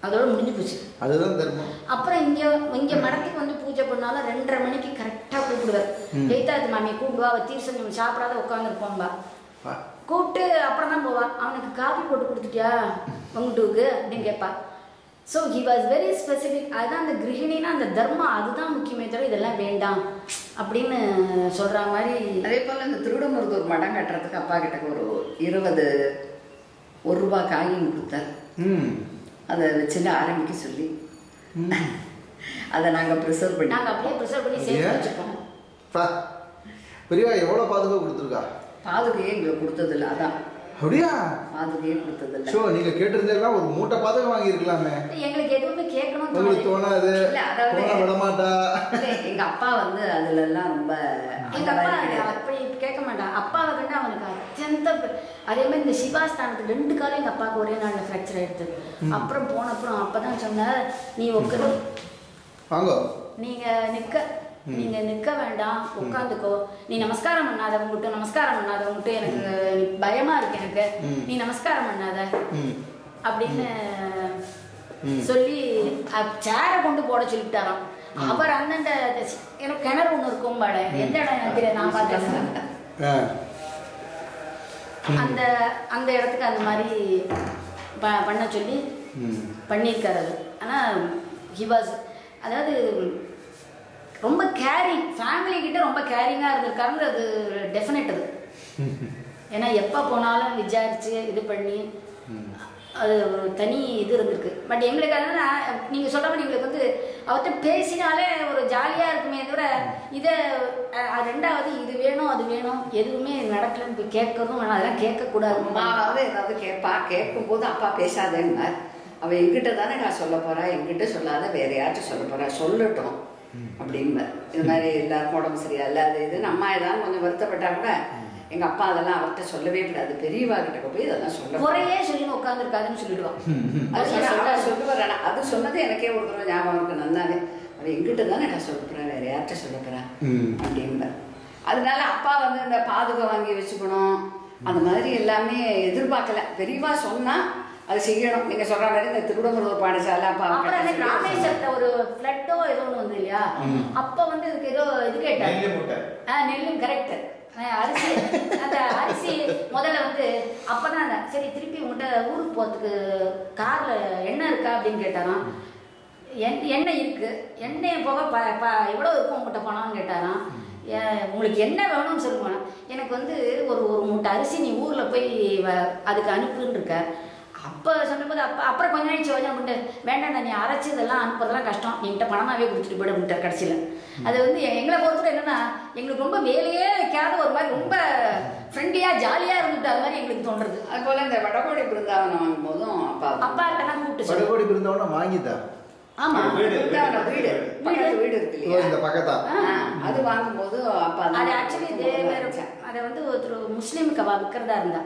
அதோட முடிஞ்சு போச்சு. அதுதான் தர்மம். அப்புறம் இங்கே மடத்துக்கு வந்து பூஜை பண்ணாலும் 2:30 மணிக்கு கரெக்டாக கூப்பிடுவார். கைத்தாத்து மாமியை கூப்பிடுவா, அவள் தீர்சம் சாப்பிடாத உட்காந்துருப்போம்பா. கூப்பிட்டு அப்புறம் தான் போவா. அவனுக்கு காஃபி போட்டு கொடுத்துட்டியா வெங்கட்டுவுக்கு அப்படின்னு கேட்பா. So he was very specific. அதுதான் அந்த கிரகிணின்னா அந்த தர்மம் அதுதான் முக்கியமே தவிர இதெல்லாம் வேண்டாம் அப்படின்னு சொல்கிற மாதிரி. அதே போல் இந்த திருவிடமுருகர் மடம் கட்டுறதுக்கு அப்பா கிட்ட ஒரு 20 ரூபா காயின் கொடுத்தார். அதை வச்சுட்டு ஆரம்பிக்க சொல்லி அதை நாங்கள் ப்ரிசர்வ் பண்ணி அப்படியே ப்ரிசர்வ் பண்ணி சேர்த்து வச்சுப்போம். பெரியவா எவ்வளோ பாதுகாப்பு கொடுத்துருக்கா? பாதுகையே எங்களுக்கு கொடுத்ததில்ல. அதான் அப்படியா? பாதுகையே கொடுத்ததில்ல. ஷோ நீங்கள் கேட்டிருந்தெல்லாம் ஒரு மூட்டை பாதுகா வாங்கியிருக்கலாமே. எங்களுக்கு எதுவுமே கேட்கணும் உங்களுக்கு தோணாது, விட மாட்டா. எங்க அப்பா வந்து அதுல எல்லாம் ரொம்ப எங்க அப்பா அப்படி கேட்க மாட்டான். அப்பாவை கண்டு அவனுக்கு அத்தியந்த. அதே மாதிரி இந்த சிவாஸ்தானத்துக்கு 2 காலம் எங்க அப்பாவுக்கு ஒரே நாளில் ஃப்ராக்சர் ஆயிடுது. அப்புறம் போனப்புறம் அப்பதான் சொன்னார், நீ உட்காரு, நீங்க நிக்க வேண்டாம், உட்காந்துக்கோ, நீ நமஸ்காரம் பண்ணாதவங்கிட்ட நமஸ்காரம் பண்ணாதவங்கிட்ட எனக்கு பயமா இருக்கு, எனக்கு நீ நமஸ்காரம் பண்ணாத அப்படின்னு சொல்லி சேரை கொண்டு போட சொல்லிட்டாராம். அவர் அந்தந்த எனக்கு கிணறு ஒண்ணு இருக்கும் பாட, எந்த இடம் எனக்கு தெரியாது, நான் பார்த்தேன். அந்த அந்த இடத்துக்கு அந்த மாதிரி பண்ண சொல்லி பண்ணியிருக்காரு. அது ஆனால் ஹி வாஸ், அதாவது ரொம்ப கேரிங், ஃபேமிலி கிட்ட ரொம்ப கேரிங்காக இருந்திருக்காருங்க. அது டெஃபினட். அது ஏன்னா எப்போ போனாலும் விசாரிச்சு இது பண்ணி அது ஒரு தனி இது இருந்திருக்கு. பட் எங்களுக்கு அதனால் நீங்கள் சொல்கிற மாதிரி எங்களுக்கு வந்து அவர்கிட்ட பேசினாலே ஒரு ஜாலியாக இருக்குமே தவிர இதை 2வது இது வேணும் அது வேணும் எதுவுமே நடக்கலன்னு போய் கேட்கறதும் வேணும், அதெல்லாம் கேட்கக்கூடாது. அம்மாவது ஏதாவது கேட்கும்போது அப்பா பேசாதேன்னார். அவள் எங்கிட்ட தானே நான் சொல்ல போகிறா, எங்கிட்ட சொல்லாத வேற யார்கிட்ட சொல்ல போகிறா, சொல்லட்டும் அப்படின்னு. இது மாதிரி எல்லாருக்கும் உடம்பு சரியா இல்லை அது இதுன்னு அம்மா ஏதாவது கொஞ்சம் வருத்தப்பட்டா கூட எங்க அப்பா அதெல்லாம் அவர்கிட்ட சொல்லவே கூடாது, பெரியவா கிட்ட போய் இதெல்லாம் சொல்ல குறையே சொல்லி உட்காந்துருக்காதுன்னு சொல்லிடுவான். அது சொல்லுவார். அது சொன்னது எனக்கே ஒரு தடவை ஞாபகம் இருக்கு நல்லாவே. அவள் எங்கிட்ட தானே நான் சொல்ல போறேன், வேற யார்கிட்ட சொல்ல போறேன் அப்படின்பார். அதனால அப்பா வந்து இந்த பாதுகா வாங்கி வச்சுக்கணும் அந்த மாதிரி எல்லாமே எதிர்பார்க்கல. பெரியவா சொன்னா அது செய்யணும். நீங்க சொல்ற மாதிரி இந்த திருவிடமுருகர் பாடசாலை ராமேஸ்வரத்துல ஒரு ஃபிளட்டோ ஏதோ ஒண்ணு வந்து இல்லையா, அப்ப வந்து இதுக்கு ஏதோ இது கேட்டார். நெல்லும் கரெக்ட். அரிசி, அந்த அரிசி முதல்ல வந்து அப்பதான் சரி திருப்பி உங்கள்கிட்ட ஊருக்கு போகிறதுக்கு கார்ல எண்ணெய் இருக்கா அப்படின்னு கேட்டாராம். எண்ணெய் இருக்கு, எண்ணெய் போக எவ்வளோ இருக்கும் உங்கள்கிட்ட பணம்னு கேட்டாராம். உங்களுக்கு என்ன வேணும்னு சொல்லுங்க, எனக்கு வந்து ஒரு மூட்டை அரிசி நீ ஊரில் போய் அதுக்கு அனுப்புன்னு இருக்க. அப்போ சொன்னபோது அப்புறம் கொஞ்ச நாள் யோஜனை பண்ணிட்டு வேண்டாண்டா நீ அரைச்சி இதெல்லாம் அனுப்புறதெல்லாம் கஷ்டம், நீங்கிட்ட பணமாகவே கொடுத்துட்டு போய்ட அப்படின்ட்டு கடைசியில். அது வந்து எங்களை பொறுத்தவரை என்னன்னா எங்களுக்கு ரொம்ப வேலையே வைக்காத ஒரு மாதிரி ரொம்ப ஃப்ரெண்ட்லியாக ஜாலியாக இருந்துட்டு அது மாதிரி எங்களுக்கு தோன்றுறது. அது போல் இந்த வடகோடி பிருந்தாவனம் வாங்கும் போதும் அப்பா கிட்டலாம் கூப்பிட்டு வடகோடி பிருந்தாவனம் வாங்கிதான். ஆமா, வீடு இருக்கு இல்லையா, அது வாங்கும்போது அப்பா அது ஆக்சுவலி அதை வந்து ஒருத்தர் முஸ்லீமுக்கு அவள் விற்கிறதா இருந்தா.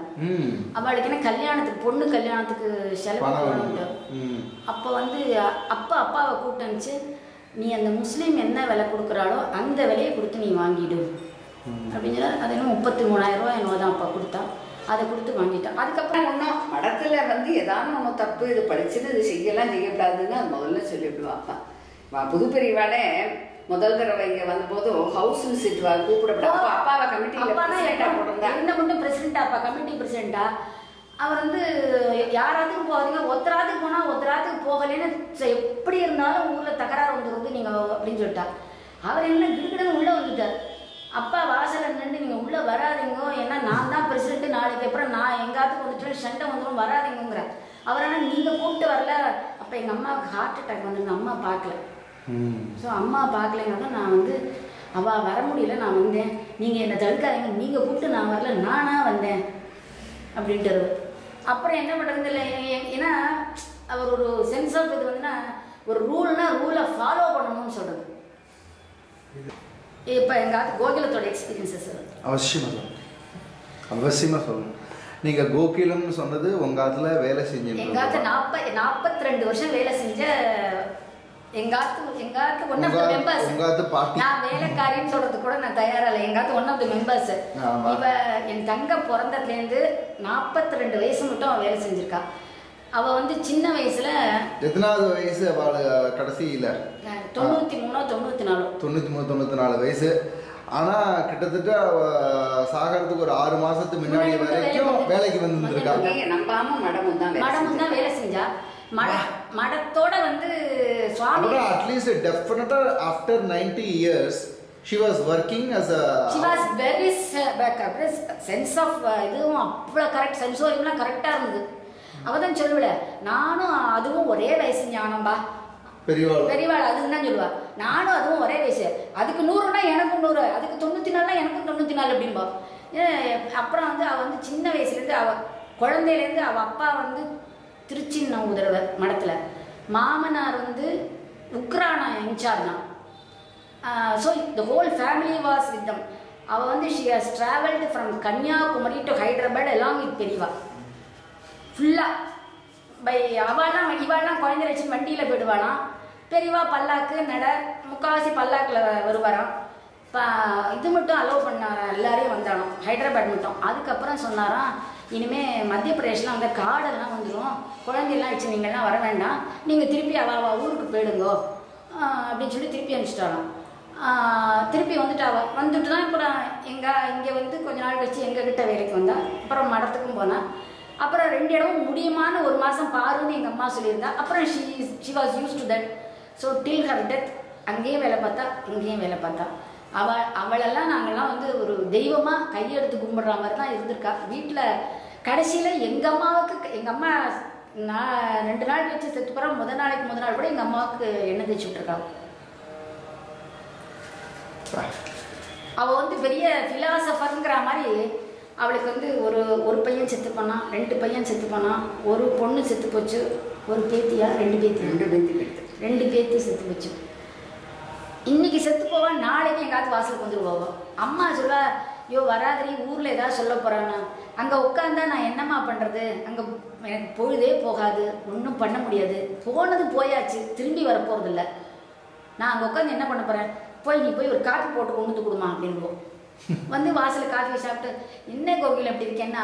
அவளுக்கு என்ன கல்யாணத்துக்கு பொண்ணு கல்யாணத்துக்கு செலவு போகணும். அப்போ வந்து அப்பாவை கூப்பிட்டு அனுப்பிச்சு நீ அந்த முஸ்லீம் என்ன விலை கொடுக்குறாளோ அந்த விலையை கொடுத்து நீ வாங்கிடு அப்படிங்கிற. அது இன்னும் 33,000 ரூபா என்னவோ தான் அப்பா கொடுத்தா. அதை கொடுத்து வாங்கிட்டான். அதுக்கப்புறம் ஒன்றும் மடத்துல வந்து ஏதாவது ஒன்று தப்பு இது படிச்சுன்னு இது செய்யக்கூடாதுன்னு அது முதல்ல சொல்லிவிடுவாப்பா. புது பெரியவாடே முதல் தடவை இங்கே வந்தபோது ஹவுஸ் விசிட் கூப்பிடப்பட்டா அப்பாவை கமிட்டியில் என்ன மட்டும் பிரசிடென்டா, அப்பா கமிட்டி பிரசிடென்டா. அவர் வந்து யாராத்துக்கும் போகாதீங்க, ஒருத்தராத்துக்கு போனால் ஒருத்தராத்துக்கு போகலைன்னு எப்படி இருந்தாலும் ஊரில் தகராறு வந்துருந்து நீங்கள் அப்படின்னு சொல்லிட்டா. அவர் என்ன கிடுக்கிடன்னு உள்ளே வந்துட்டார். அப்பா வாசலில் நின்று நீங்கள் உள்ளே வராதிங்கோ, ஏன்னா நான் தான் பிரசிடென்ட்டு, நாளைக்கு அப்புறம் நான் எங்காத்துக்கு வந்துட்டு சண்டை வந்துடும் வராதிங்கிற. அவர் ஆனால் நீங்கள் கூப்பிட்டு வரல. அப்போ எங்கள் அம்மாவுக்கு ஹார்ட் அட்டாக் வந்துருங்க, அம்மா பார்க்கல. ஸோ அம்மா பார்க்கலைங்கன்னா நான் வந்து அவள் வர முடியல, நான் வந்தேன், நீங்கள் என்னை தடுக்காதீங்க, நீங்கள் கூப்பிட்டு நான் வரல, நானாக வந்தேன் அப்படின்ட்டு. அப்புறம் என்ன பண்ணுறது இல்லை, ஏன்னா அவர் ஒரு சென்ஸ் ஆஃப் இது வந்துன்னா ஒரு ரூல்னா ரூலை ஃபாலோ பண்ணணும்னு சொல்கிறது. இப்போ எங்காவது கோகிலத்தோட எக்ஸ்பீரியன்ஸஸ் அவசியமாக சொல்லணும். நீங்கள் கோகிலம்னு சொன்னது உங்கள் ஆத்துல வேலை செஞ்சு எங்காத்து 42 வருஷம் வேலை செஞ்ச எங்காத்து ஒன் ஆஃப் த மெம்பர்ஸ். நான் வேலைக்காரின்னு சொல்றது கூட நான் தயாரா இல்லை. எங்காத்து ஒன் ஆஃப் த மெம்பர்ஸ். இவ என் தங்க பிறந்ததுலேருந்து 42 வயசு மட்டும் அவள் வேலை செஞ்சிருக்கா. அவ வந்து சின்ன வயசுல எத்தனாவது வயசு அவள் கடைசியில் 93-94 வயசு. ஆனா கிட்டத்தட்ட சாகரத்துக்கு ஒரு 6 மாசத்துக்கு முன்னாடி வரைக்கும் வேலைக்கு வந்துருக்காங்க. மடமும் தான் வேலை செஞ்சா. மடத்தோட வந்து சுவாமி அட்லீஸ்ட் டெஃபினட்டா after 90 years she was working as a she was very sense of இதுவும் அவ்வளோ கரெக்ட், சென்சோரியம்லாம் கரெக்டாக இருந்தது. அவ தான் சொல்லுவல, நானும் அதுவும் ஒரே வயசு ஞானம்பா பெரியவாள் அதுன்னு தான் சொல்லுவா. நானும் அதுவும் ஒரே வயசு, அதுக்கு 100னா எனக்கும் 100, அதுக்கு 94னா எனக்கும் 94 அப்படின்பா. அப்புறம் வந்து அவள் வந்து சின்ன வயசுலேருந்து அவள் குழந்தையிலேருந்து அவள் அப்பா வந்து திருச்சின்ன உதரவர் மடத்தில், மாமனார் வந்து உக்ரானா இன்சார்ஜ் தான். So the whole family was with them. அவள் வந்து she has travelled from Kanyakumari to Hyderabad எல்லாம் வித் பெரியவா ஃபுல்லாக பை. இவாள்லாம் குழந்தை வச்சு வண்டியில் போயிடுவாளாம். பெரியவா பல்லாக்கு நட முக்கால்வாசி பல்லாக்கில் வருவாராம். இது மட்டும் அலோவ் பண்ணார எல்லாரையும் வந்தாலும் ஹைதராபாத் மட்டும். அதுக்கப்புறம் சொன்னாராம், இனிமேல் மத்திய பிரதேசில் அங்கே காடெல்லாம் வந்துடும், குழந்தையெல்லாம் வச்சு நீங்கள்லாம் வர வேண்டாம், நீங்கள் திருப்பி அவ ஊருக்கு போயிடுங்கோ அப்படின்னு சொல்லி திருப்பி அனுப்பிச்சிட்டாராம். திருப்பி வந்துட்டு தான் இப்போ இங்கே வந்து கொஞ்ச நாள் கழிச்சு எங்ககிட்ட வேலைக்கு வந்தா. அப்புறம் மடத்துக்கும் போனால். அப்புறம் 2 இடமும் முடியுமான 1 மாதம் பாருன்னு எங்கள் அம்மா சொல்லியிருந்தா. அப்புறம் she was use to that. So till her death அங்கேயும் வேலை பார்த்தா இங்கேயும் வேலை பார்த்தா. அவளெல்லாம் நாங்கள்லாம் வந்து ஒரு தெய்வமாக கையெடுத்து கும்பிட்ற மாதிரி தான் இருந்திருக்கா. வீட்டில் கடைசியில் எங்கள் அம்மா நான் 2 நாள் வச்சு செத்து போகிறேன். முதல் நாள் கூட எங்கள் அம்மாவுக்கு எண்ணெய் தேய்ச்சி விட்டுருக்காங்க. அவள் வந்து பெரிய ஃபிலாசபருங்கிற மாதிரி அவளுக்கு வந்து ஒரு பையன் செத்து போனான், 2 பையன் செத்து போனான், ஒரு பொண்ணு செத்து போச்சு, ஒரு பேத்தியா 2 பேத்தி செத்து போச்சு. இன்னைக்கு செத்து போவான், நாளைக்கு எங்காவது வாசலுக்கு வந்துட்டு போவோம். அம்மா சொல்ல, ஐயோ வராதிரி, ஊரில் ஏதாவது சொல்ல போகிறான்னா, அங்கே உட்காந்தா நான் என்னம்மா பண்ணுறது, அங்கே எனக்கு பொழுதே போகாது, ஒன்றும் பண்ண முடியாது, போனது போயாச்சு, திரும்பி வரப்போகிறதில்ல, நான் அங்கே உட்காந்து என்ன பண்ண போகிறேன், நீ போய் ஒரு காஃபி போட்டு கொண்டு வந்து கொடுமா அப்படின்போம். வந்து வாசலில் காஃபி சாப்பிட்டு, என்ன கோகில் அப்படி இருக்கேன்னா,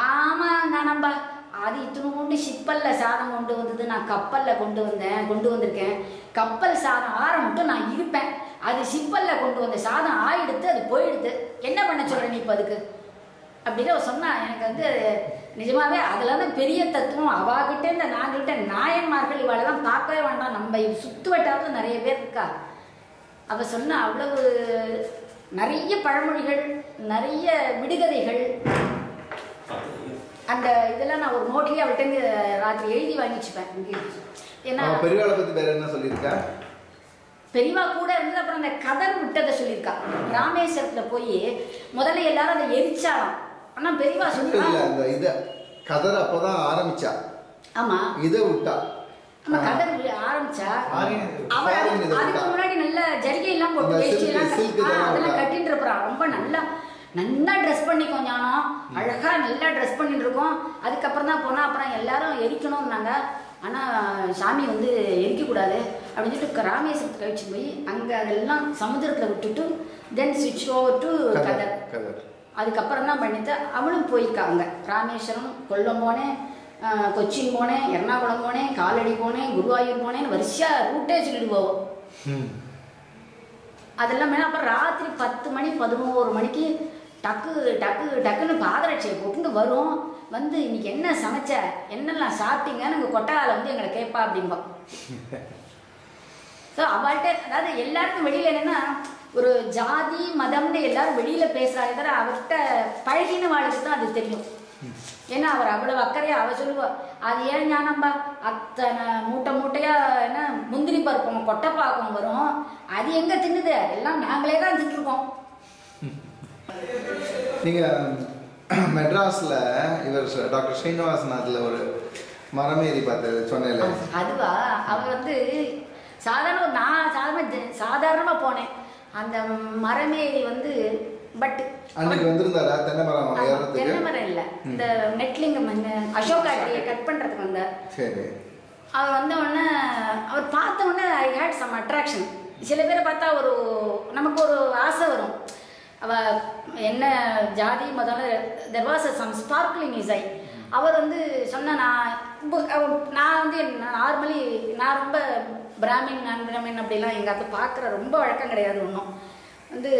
ஆமாம் நானம்பா, அது இத்தினோண்டு ஷிப்பலில் சாதம் கொண்டு வந்தது, நான் கப்பலில் கொண்டு வந்திருக்கேன், கப்பல் சாதம் ஆற மட்டும் நான் இருப்பேன், அது ஷிப்பலில் கொண்டு வந்த சாதம் ஆயிடுத்து, அது போயிடுது, என்ன பண்ண சொல்கிறேன் நீ இப்போ அதுக்கு அப்படின்னு அவ சொன்னா. எனக்கு வந்து நிஜமாவே அதில் தான் பெரிய தத்துவம். அவாகிட்ட இந்த நாங்கள்கிட்ட நாயன்மார்கள் இவாளெல்லாம் பார்க்கவே வேண்டாம், நம்ம சுற்று வட்டாரத்தில் நிறைய பேர் இருக்கா. அவள் சொன்ன அவ்வளவு நிறைய பழமொழிகள், நிறைய விடுகதைகள், அந்த இதெல்லாம் நான் ஒரு நோட்லேயே அவள்கிட்ட ராத்திரி எழுதி வாங்கிச்சுப்பேன். ஏன்னா பெரியவாளை பற்றி வேற என்ன சொல்லியிருக்கா, பெரியவா கூட இருந்து அப்புறம் அந்த கதர் விட்டதை சொல்லியிருக்கா. ராமேஸ்வரத்தில் போய் முதல்ல எல்லாரும் அதை எரிச்சாலாம். ஆனால் பெரியவா சொல்லிருக்கா அந்த இதை கதர் அப்போதான் ஆரம்பிச்சா. ஆமா, இதை விட்டா நம்ம கதர் ஆரம்பிச்சா அவள் அதுக்கு முன்னாடி நல்ல ஜரிகை எல்லாம் போட்டு வேஷ்டி எல்லாம் அதெல்லாம் கட்டிட்டு இருப்பான். ரொம்ப நல்லா ட்ரெஸ் பண்ணிக்கோ ஞானம், அழகா நல்லா ட்ரெஸ் பண்ணிட்டு இருக்கோம். அதுக்கப்புறம் தான் போனா அப்புறம் எல்லாரும் எரிக்கணும்னாங்க. ஆனால் சாமி வந்து எரிக்கக்கூடாது அப்படின்னு சொல்லிட்டு ராமேஸ்வரத்துக்கு கழிச்சு போய் அங்கே அதெல்லாம் சமுதிரத்தில் விட்டுட்டு தென் ஸ்விட்ச் ஓவர் டு கதர். அதுக்கப்புறம் தான் பண்ணிட்டு அவளும் போயிருக்காங்க. ராமேஸ்வரம், கொல்லம் போனேன், கொச்சின் போனேன், எர்ணாகுளம் போனேன், காலடி போனேன், குருவாயூர் போனேன்னு வரிசையாக ரூட்டே சொல்லிட்டு போவோம். அதெல்லாம் வேணா. அப்புறம் ராத்திரி 10 மணி 11 மணிக்கு டக்குன்னு பாதரட்சியை போட்டுட்டு வரும். வந்து இன்னைக்கு என்ன சமைச்ச, என்னெல்லாம் சாப்பிட்டீங்கன்னு எங்கள் கொட்டகால வந்து எங்களை கேட்பா அப்படிம்போம். ஸோ அவள்கிட்ட அதாவது எல்லாருக்கும் வெளியில் என்னென்னா ஒரு ஜாதி மதம்னு எல்லாரும் வெளியில் பேசுகிறாங்க தவிர அவர்கிட்ட பழகின வாழ்க்கை தான் அது தெரியும். ஏன்னா அவர் அவ்வளவு அக்கறையாக அவள் சொல்லுவாள், அது ஏன் ஞானம்பா அத்தனை மூட்டை மூட்டையாக என்ன முந்திரி பருப்போம் கொட்டைப்பாக்கம் வரும், அது எங்கே தின்னுது, எல்லாம் நாங்களே தான் தின்னுருக்கோம். நீங்கள் மெட்ராஸில் இவர் டாக்டர் ஸ்ரீனிவாசன் அதில் ஒரு மரமேறி பார்த்தது சொன்னேன்ல, அதுவா அவர் வந்து சாதாரண நான் சாதாரணமாக போனேன். அந்த மரமேறி வந்து பட் அன்னைக்கு வந்திருந்தாரா தென்னை மரம் ஏறதுக்கு? தென்னை மரம் இல்லை, இந்த நெட்லிங்கம் அசோகா ட்ரீயை கட் பண்ணுறதுக்கு வந்தார். சரி. அவர் வந்த உடனே அவர் பார்த்த உடனே ஐ ஹேட் சம் அட்ராக்ஷன். சில பேரை பார்த்தா ஒரு நமக்கு ஒரு ஆசை வரும், அவ என்ன ஜாதி மதம் there was some sparkling is eye. அவர் வந்து சொன்ன நான் வந்து நார்மலி நான் ரொம்ப பிராமின் நான் பிராமின் அப்படிலாம் எங்கள் அதை பார்க்குற ரொம்ப வழக்கம் கிடையாது. ஒன்றும் வந்து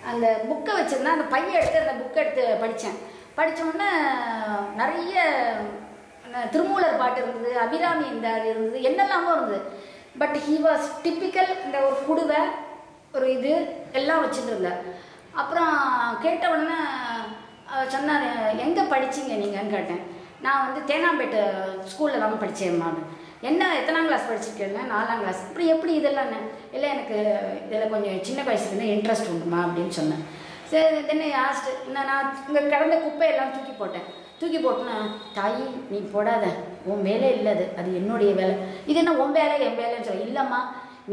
அந்த புக்கை வச்சுருந்தேன், அந்த பையை எடுத்து அந்த புக்கை எடுத்து படித்த உடனே நிறைய திருமூலர் பாட்டு இருந்தது, அபிராமி இருந்தார் இருந்தது, என்னெல்லாமோ இருந்தது. பட் ஹி வாஸ் டிப்பிக்கல் இந்த ஒரு குடுவை ஒரு இது எல்லாம் வச்சுட்டு இருந்தார். அப்புறம் கேட்ட உடனே சொன்னார், எங்கே படிச்சிங்க நீங்கன்னு கேட்டேன். நான் வந்து தேனாம்பேட்டை ஸ்கூலில் தான் படித்தேம்மா. என்ன எத்தனாம் கிளாஸ் படிச்சிருக்கேன்னா 4ஆம் கிளாஸ். அப்படி எப்படி இதெல்லாம் இல்லை எனக்கு இதில் கொஞ்சம் சின்ன வயசுலேருந்து இன்ட்ரெஸ்ட் உண்டுமா அப்படின்னு சொன்னேன். சரி தென்னை ஆஸ்ட் நான் இங்கே கிடந்த குப்பையெல்லாம் தூக்கி போட்டுனா, தாயி நீ போடாத, உன் வேலை இல்லை அது என்னுடைய வேலை, இது என்ன உன் வேலை என் வேலைன்னு சொல்ல. இல்லைம்மா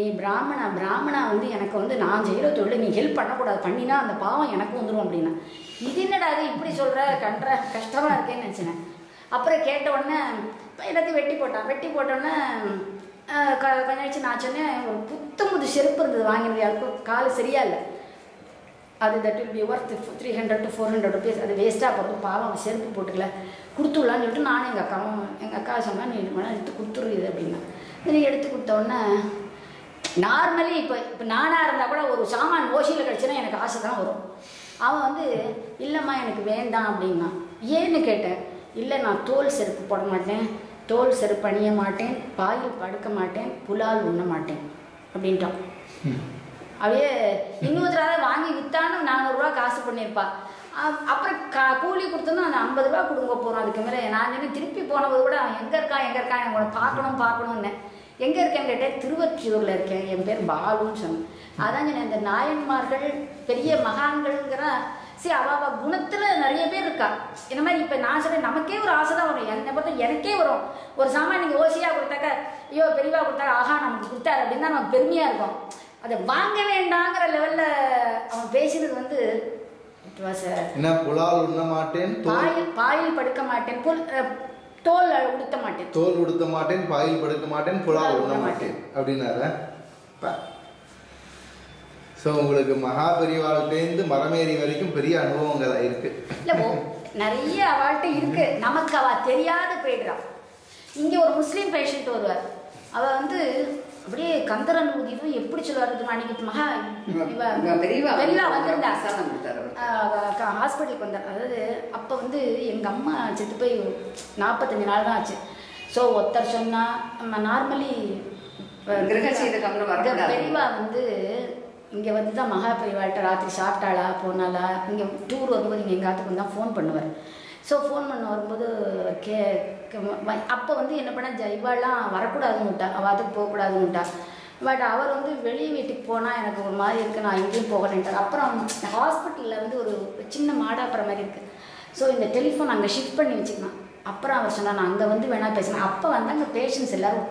நீ பிராமணா வந்து எனக்கு வந்து நான் செய்கிற தொழில் நீ ஹெல்ப் பண்ணக்கூடாது, பண்ணினா அந்த பாவம் எனக்கு வந்துடும் அப்படின்னா. இது என்னடா அது இப்படி சொல்கிற கஷ்டமாக இருக்கேன்னு நினச்சினேன். அப்புறம் கேட்ட உடனே எல்லாத்தையும் வெட்டி போட்டோன்னே கொஞ்சம் வச்சு நான் சொன்னேன், ஒரு புது செருப்பு இருந்தது வாங்கினது, யாருக்கும் கால் சரியா இல்லை, அது that will be worth 300 to 400 rupees, அது வேஸ்ட்டாக போகிறது, பாவம் செருப்பு போட்டுக்கல கொடுத்துடலான்னு சொல்லிட்டு நானும் எங்கள் அக்கா சொன்னால் நீ வேணா எடுத்து கொடுத்துருது அப்படின்னா. நீ எடுத்து கொடுத்தோடனே நார்மலி இப்போ நானாக இருந்தால் கூட ஒரு சாமான் ஓசியில் கிடச்சுன்னா எனக்கு ஆசை தான் வரும். அவன் வந்து இல்லைம்மா எனக்கு வேண்டாம் அப்படின்னா. ஏன்னு கேட்டேன். இல்லை நான் தோல் செருப்பு போட மாட்டேன், தோல் செருப்பு அணிய மாட்டேன், பாயில் படுக்க மாட்டேன், புலால் உண்ண மாட்டேன் அப்படின்ட்டான். அப்படியே இன்னொருத்தராக வாங்கி விற்றான்னு 400 ரூபா காசு பண்ணியிருப்பா. அப்புறம் கூலி கொடுத்தோன்னா அந்த 50 ரூபா கொடுங்க போகிறோம். அதுக்கு மேலே நான் என்ன திருப்பி போனபோது கூட அவன் எங்கே இருக்கான் எனக்கு உன்னை பார்க்கணும்னு. எங்கே இருக்கேன்னு கேட்டேன். திருவொற்றியூரில் இருக்கேன், என் பேர் பாலுன்னு சொன்னேன். அதான் சொன்னேன், இந்த நாயன்மார்கள் பெரிய மகான்கள்ங்கிற அவ குணத்தில் நிறைய பேர் இருக்கா. இந்த மாதிரி இப்போ நான் சொல்றேன், நமக்கே ஒரு ஆசை தான் வரும். என்னை பொறுத்த எனக்கே வரும். ஒரு சாமான் நீங்கள் ஓசியாக கொடுத்தாக்க, ஐயோ பெரியவா கொடுத்தாக்க, ஆஹா நமக்கு கொடுத்தாரு அப்படின்னு தான் நமக்கு பெருமையாக இருக்கும். அதை வாங்க வேண்டாங்கிற லெவலில் அவன் பேசினது வந்து என்ன புலால் உண்ண மாட்டேன், பாயில் படுக்க மாட்டேன், தோல் உடுத்த மாட்டேன், பாயில் படுக்க மாட்டேன், புலால் உண்ண மாட்டேன் அப்படின்னார. ஸோ உங்களுக்கு மகாபெரிவாள்கிட்டேருந்து மரமேறி வரைக்கும் பெரிய அனுபவங்கள் இருக்கு. இல்லை நிறைய அவள்கிட்ட இருக்கு, நமக்கு அவள் தெரியாத போயிடுறான். இங்கே ஒரு முஸ்லீம் பேஷண்ட் வருவார், அவள் வந்து அப்படியே கந்தரன் ஊதியும் எப்படி சொல்லுவார். அன்னைக்கு பெரியவா வந்திருந்தா ஹாஸ்பிட்டலுக்கு வந்தார். அதாவது அப்போ வந்து எங்கள் அம்மா செத்து போய் 45 நாள் தான் ஆச்சு. ஸோ ஒருத்தர் சொன்னால் நம்ம நார்மலி பெரியவா வந்து இங்கே வந்து தான் பெரியவாள்கிட்ட ராத்திரி சாப்பிட்டாளா போனாலா, இங்கே டூர் வரும்போது இங்கே எங்கள் ஆத்துக்கு தான் ஃபோன் பண்ணுவார். ஸோ ஃபோன் பண்ண வரும்போது அப்போ வந்து என்ன பண்ண இவாள்லாம் வரக்கூடாதுன்னு விட்டா, அவள் அதுக்கு போகக்கூடாதுன்னு விட்டா. பட் அவர் வந்து வெளியே வீட்டுக்கு போனால் எனக்கு ஒரு மாதிரி இருக்குது, நான் எங்கேயும் போகலன்ட்டார். அப்புறம் ஹாஸ்பிட்டலில் வந்து ஒரு சின்ன மாடாப்புற மாதிரி இருக்குது. ஸோ இந்த டெலிஃபோன் அங்கே ஷிஃப்ட் பண்ணி வச்சுக்கலாம். அப்புறம் அவர் சொன்னால் நான் அங்கே வந்து வேணா பேசினேன். அப்போ வந்து அங்கே பேஷண்ட்ஸ் எல்லோரும்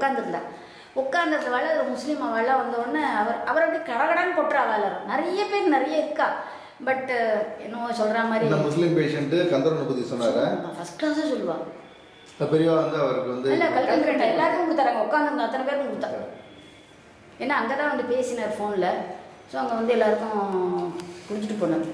உட்காந்துருந்தவாள் ஒரு முஸ்லீம் அவளாக வந்தோடனே அவர் அப்படி கடகடான்னு கொட்டுற அவள் நிறைய பேர் நிறைய இருக்கா. பட் என்னவோ சொல்கிற மாதிரி முஸ்லீம் பேஷண்ட்டு கந்தரனை பற்றி சொன்னார். ஃபஸ்ட் கிளாஸாக சொல்லுவாள். பெரியவா வந்து அவருக்கு வந்து இல்லை கல்கண்டு எல்லாருக்கும் கொடுத்தாங்க, உட்காந்துருந்த அத்தனை பேருக்கும் கொடுத்தாங்க. ஏன்னா அங்கே தான் வந்து பேசினார் ஃபோனில். ஸோ அங்கே வந்து எல்லாருக்கும் குடிச்சிட்டு போனார்.